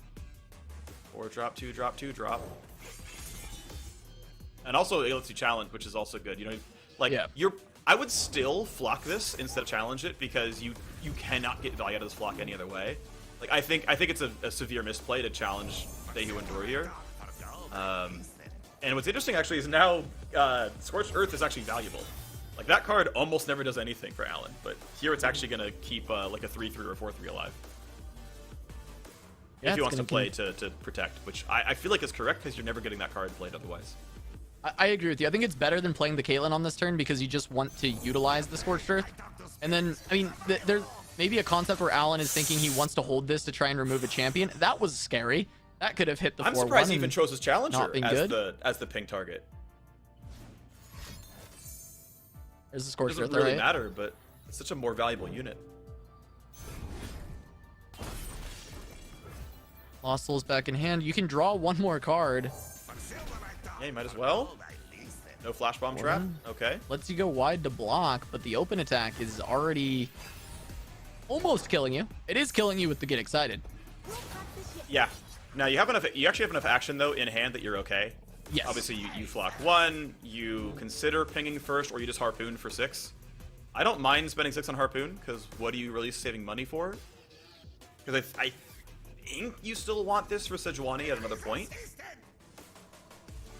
Or drop 2, drop 2, drop. And also, it lets you challenge, which is also good. You know, like, Yeah. I would still flock this instead of challenge it because you cannot get value out of this flock any other way. Like, I think it's a severe misplay to challenge They Who Endure here. And what's interesting, actually, is now Scorched Earth is actually valuable. Like, that card almost never does anything for Alan, but here it's actually going to keep like a 3-3 or 4-3 alive. Yeah, if he wants to play to protect, which I feel like is correct because you're never getting that card played otherwise. I agree with you. I think it's better than playing the Caitlyn on this turn because you just want to utilize the Scorched Earth. And then, I mean, there's maybe a concept where Alan is thinking he wants to hold this to try and remove a champion. That was scary. That could have hit the 4-1. I'm surprised he even chose his challenger good. as the ping target. There's the It Scorched doesn't Earth, really right? matter, but it's such a more valuable unit. Lost Souls back in hand. You can draw one more card. Yeah, you might as well. No flash bomb trap. Okay. Lets you go wide to block, but the open attack is already almost killing you. It is killing you with the Get Excited. Yeah. Now you have enough. You actually have enough action though in hand that you're okay. Yes. Obviously, you flock 1. You consider pinging first, or you just harpoon for 6. I don't mind spending 6 on harpoon because what are you really saving money for? Because I think you still want this for Sejuani at another point.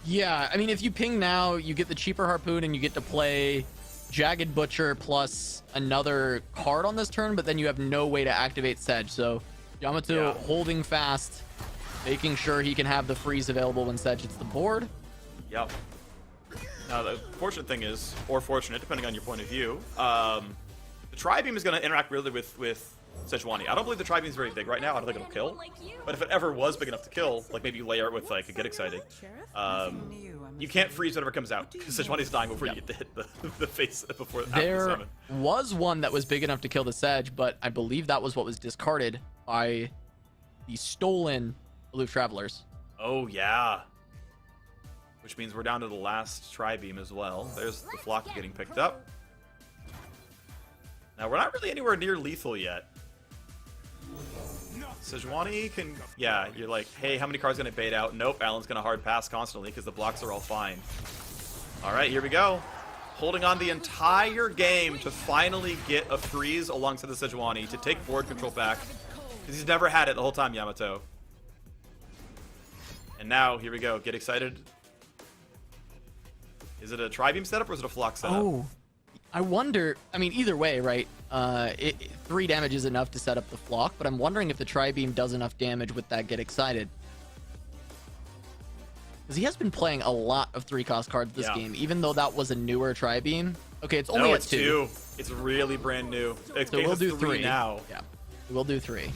Yeah, I mean, if you ping now, you get the cheaper harpoon and you get to play Jagged Butcher plus another card on this turn, but then you have no way to activate Sedge. So Yamato holding fast, making sure he can have the freeze available when Sedge hits the board. Yep. Now, the fortunate thing is, or fortunate, depending on your point of view, the Tri-Beam is going to interact really with Sejuani. I don't believe the Tri-Beam is very big right now. I don't think it'll kill. But if it ever was big enough to kill, like maybe you layer it with like a Get Excited, you can't freeze whatever comes out because Sejuani's dying before you get to hit the face before after the There summon. was one that was big enough to kill the Sedge, but I believe that was what was discarded by the stolen Aloof Travelers. Oh yeah. Which means we're down to the last Tri-Beam as well. There's the flock getting picked up. Now we're not really anywhere near lethal yet. Sejuani can, yeah, you're like, hey, how many cards gonna bait out? Nope, Alan's gonna hard pass constantly because the blocks are all fine. All right, here we go. Holding on the entire game to finally get a freeze alongside the Sejuani to take board control back because he's never had it the whole time, Yamato. And now, here we go. Get excited. Is it a Tri-Beam setup or is it a flock setup? Oh, I wonder. I mean, either way, right? 3 damage is enough to set up the flock, but I'm wondering if the Tri-Beam does enough damage with that Get Excited. Because he has been playing a lot of 3-cost cards this game, even though that was a newer Tri-Beam. Okay, it's only no, at it's 2. It's really brand new. It's So we'll do 3 now. Yeah, we'll do 3.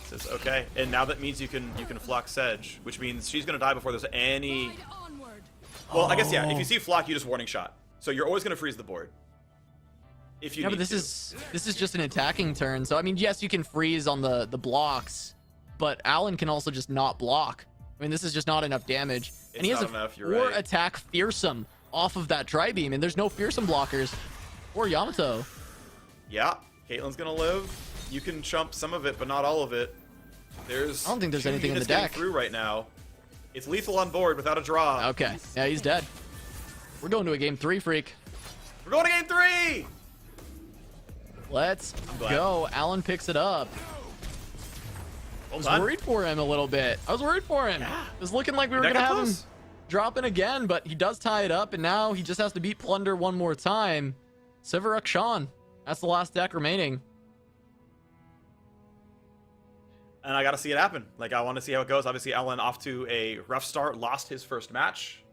Says, okay, and now that means you can flock Sedge, which means she's gonna die before there's any. Well, I guess yeah. If you see flock, you just warning shot. So you're always gonna freeze the board. If you Yeah, need but this to. is just an attacking turn. So I mean, yes, you can freeze on the blocks, but Alan can also just not block. I mean, this is just not enough damage. And he has not a enough, you're 4 right. attack fearsome off of that Tri-Beam, and there's no fearsome blockers for Yamato. Yeah, Caitlyn's gonna live. You can chump some of it, but not all of it. I don't think there's 2 anything in the units getting deck. through right now. It's lethal on board without a draw. Okay, yeah, he's dead. We're going to a game 3, freak. We're going to game 3. Let's glad. go. Alan picks it up. I was worried for him a little bit. I was worried for him. Yeah. It was looking like we were That going to got have him close. drop in again, but he does tie it up, and now he just has to beat Plunder one more time. Sivaruk Sean. That's the last deck remaining. and I got to see it happen. Like, I want to see how it goes. Obviously, Alan off to a rough start, lost his first match.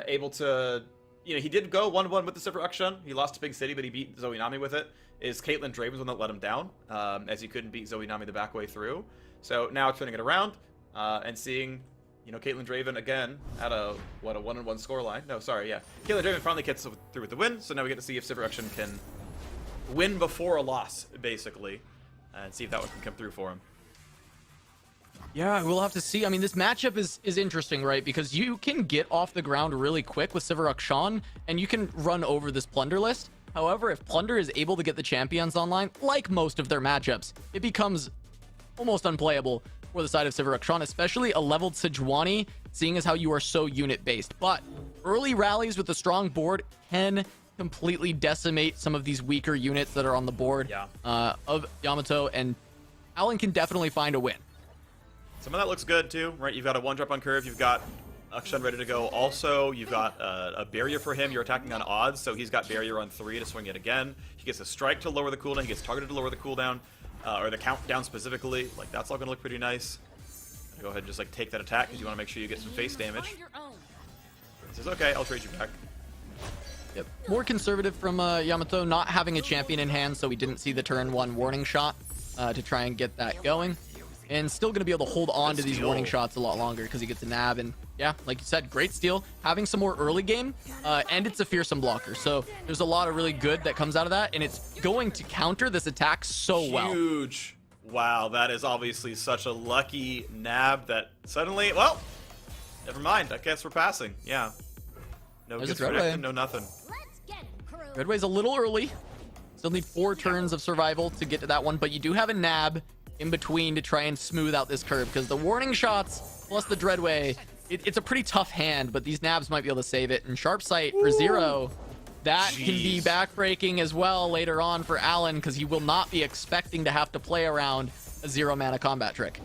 Able to, he did go 1-1 with the Silver Akshan. He lost to Big City, but he beat Zoe Nami with it. Is Caitlyn Draven's one that let him down, as he couldn't beat Zoe Nami the back way through. So now turning it around, and seeing, Caitlyn Draven again at a 1-1 scoreline. No, sorry, yeah. Caitlyn Draven finally gets through with the win, so now we get to see if Silver Akshan can win before a loss, basically, and see if that one can come through for him. Yeah, we'll have to see. I mean, this matchup is interesting, right? Because you can get off the ground really quick with Silver Akshan, and you can run over this Plunder list. However, if Plunder is able to get the champions online, like most of their matchups, it becomes almost unplayable for the side of Silver Akshan, especially a leveled Sejuani, seeing as how you are so unit-based. But early rallies with a strong board can completely decimate some of these weaker units that are on the board of Yamato, and Alan can definitely find a win. Some of that looks good too, right? You've got a 1-drop on curve, you've got Akshan ready to go. Also, you've got a barrier for him. You're attacking on odds, so he's got barrier on 3 to swing it again. He gets a strike to lower the cooldown, he gets targeted to lower the cooldown, or the countdown specifically. Like, that's all gonna look pretty nice. Go ahead and just like take that attack because you want to make sure you get some face damage. He says, okay, I'll trade you back. Yep. More conservative from Yamato, not having a champion in hand, so we didn't see the turn 1 warning shot to try and get that going. And still going to be able to hold on to these warning shots a lot longer because he gets a nab. And yeah, like you said, great steal. Having some more early game, and it's a fearsome blocker. So there's a lot of really good that comes out of that, and it's going to counter this attack so well. Huge. Wow, that is obviously such a lucky nab that suddenly, well, never mind. I guess we're passing. Yeah. No There's gets a Dreadway. connected, no nothing. Redway's a little early. Still need 4 turns of survival to get to that one, but you do have a nab in between to try and smooth out this curve, because the warning shots plus the Dreadway, it's a pretty tough hand, but these nabs might be able to save it. And Sharp Sight for 0, that can be backbreaking as well later on for Alan, because he will not be expecting to have to play around a 0-mana combat trick.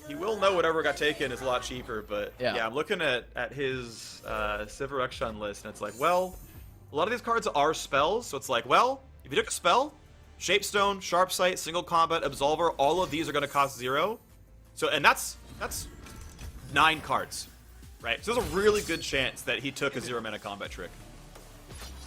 He will know whatever got taken is a lot cheaper, but yeah, I'm looking at his Silver Akshan list, and it's like, well, a lot of these cards are spells, so it's like, well, if you took a spell, Shapestone, Sharp Sight, Single Combat, Absolver, all of these are going to cost 0. So, and that's 9 cards, right? So there's a really good chance that he took a 0-mana combat trick.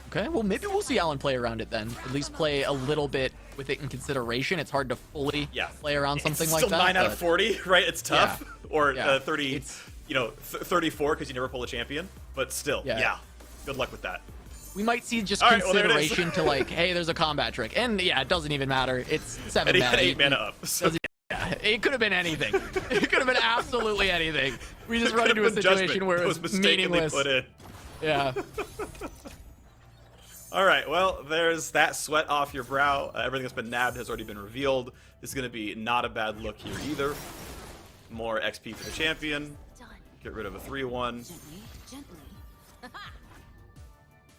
Okay, well, maybe we'll see Alan play around it then. At least play a little bit with it in consideration. It's hard to fully play around something like that. Still 9 out of 40, right? It's tough. Yeah. Or 30, 34 because you never pull a champion. But still, good luck with that. We might see just right, consideration to like, hey, there's a combat trick. And yeah, it doesn't even matter. It's 7 and he mana. had 8 mana up. So. It could have been anything. It could have been absolutely anything. We just run into a situation where it was meaningless. Put in. Yeah. All right, well, there's that sweat off your brow. Everything that's been nabbed has already been revealed. This is going to be not a bad look here either. More XP for the champion. Get rid of a 3-1.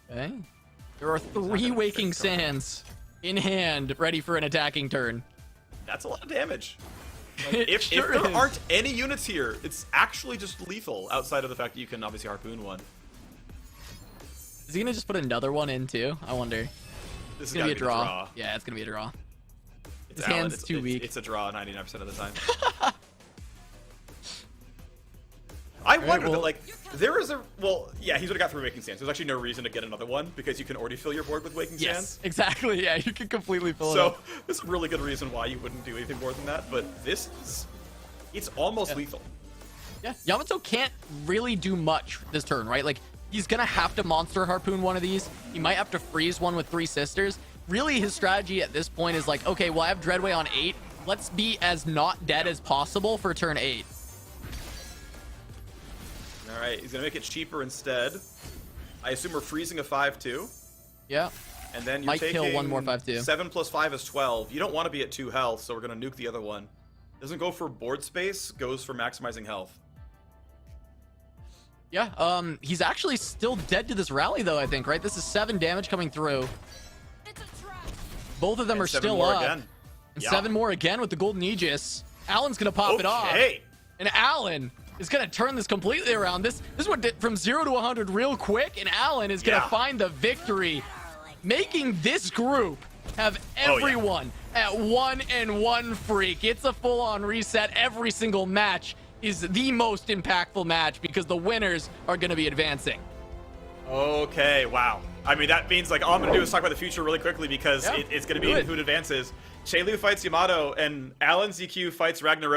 Okay. There are 3 Waking Sands in hand, ready for an attacking turn. That's a lot of damage. If there aren't any units here, it's actually just lethal, outside of the fact that you can obviously harpoon one. Is he going to just put another one in too? I wonder. This is going to be a draw. Yeah, it's going to be a draw. His hand's too weak. It's a draw 99% of the time. I wonder that, like, there is a... Well, yeah, he's would have got 3 Waking Sands. There's actually no reason to get another one, because you can already fill your board with Waking Sands. Yes, exactly. Yeah, you can completely fill it up. So, there's a really good reason why you wouldn't do anything more than that, but this is... It's almost lethal. Yeah, Yamato can't really do much this turn, right? Like, he's going to have to Monster Harpoon one of these. He might have to freeze one with 3 Sisters. Really, his strategy at this point is like, okay, well, I have Dreadway on 8. Let's be as not dead as possible for turn 8. All right, he's going to make it cheaper instead. I assume we're freezing a 5-2. Yeah. And then you're might taking kill one more 5-2. 7 plus 5 is 12. You don't want to be at 2 health, so we're going to nuke the other one. Doesn't go for board space, goes for maximizing health. Yeah, he's actually still dead to this rally, though, I think, right? This is 7 damage coming through. Both of them are still up. Again. And 7 more again with the Golden Aegis. Alan's going to pop it off. And Alan is going to turn this completely around. This is what did from 0 to 100 real quick, and Alan is going to find the victory, making this group have Oh, yeah. everyone at 1-1 freak. It's a full-on reset. Every single match is the most impactful match because the winners are going to be advancing. Okay, wow. I mean, that means, like, all I'm going to do is talk about the future really quickly because Yeah, it's going to do be it. who advances. Chelu fights Yamato, and AlanZQ fights Ragnar.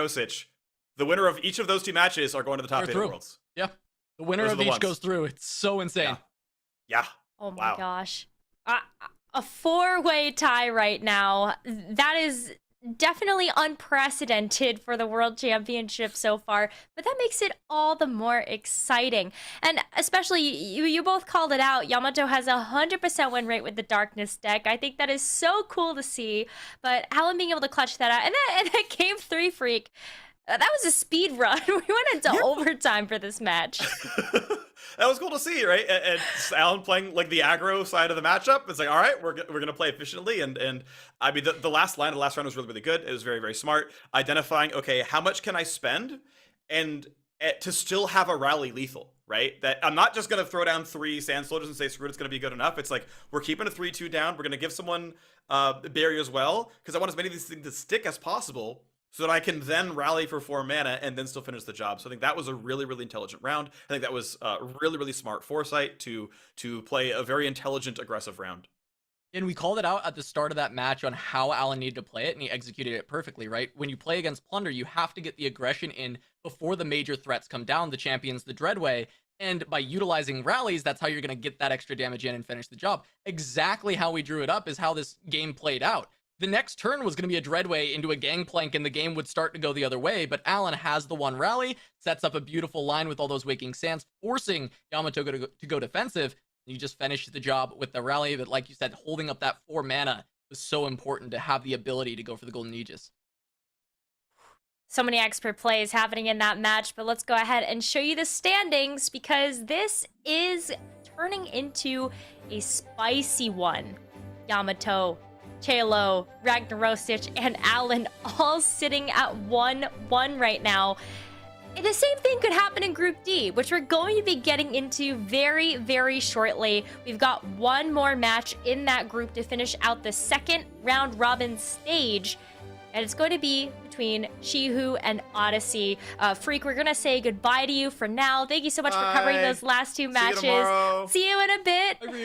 The winner of each of those two matches are going to the top They're 8 through. of Worlds. Yeah. The winner Those are of the each ones. goes through. It's so insane. Yeah. Oh my Wow. gosh. A four-way tie right now. That is definitely unprecedented for the World Championship so far, but that makes it all the more exciting. And especially, you both called it out, Yamato has a 100% win rate with the Darkness deck. I think that is so cool to see, but Alan being able to clutch that out, and that Game 3 freak, that was a speed run. We went into overtime for this match. That was cool to see, right? And Alan playing like the aggro side of the matchup. It's like, all right, we're gonna play efficiently, and I mean the last line of the last round was really good. It was very, very smart, identifying, okay, how much can I spend, and to still have a rally lethal, right? That I'm not just gonna throw down 3 sand soldiers and say screw it, it's gonna be good enough. It's like we're keeping a 3-2 down. We're gonna give someone barrier as well because I want as many of these things to stick as possible, so that I can then rally for 4 mana and then still finish the job. So I think that was a really, really intelligent round. I think that was really, really smart foresight to play a very intelligent, aggressive round. And we called it out at the start of that match on how Alan needed to play it, and he executed it perfectly, right? When you play against Plunder, you have to get the aggression in before the major threats come down, the champions, the Dreadway, and by utilizing rallies, that's how you're going to get that extra damage in and finish the job. Exactly how we drew it up is how this game played out. The next turn was going to be a Dreadway into a Gangplank, and the game would start to go the other way, but Alan has the one rally, sets up a beautiful line with all those Waking Sands, forcing Yamato to go defensive. You just finish the job with the rally, but like you said, holding up that 4 mana was so important to have the ability to go for the Golden Aegis. So many expert plays happening in that match, but let's go ahead and show you the standings because this is turning into a spicy one. Yamato, Chelo, Ragnar, and Alan all sitting at 1-1 right now. And the same thing could happen in Group D, which we're going to be getting into very, very shortly. We've got one more match in that group to finish out the second round robin stage. And it's going to be between Shihu and Odyssey. Freak, we're going to say goodbye to you for now. Thank you so much for covering Bye. those last 2 See you matches. tomorrow. See you in a bit.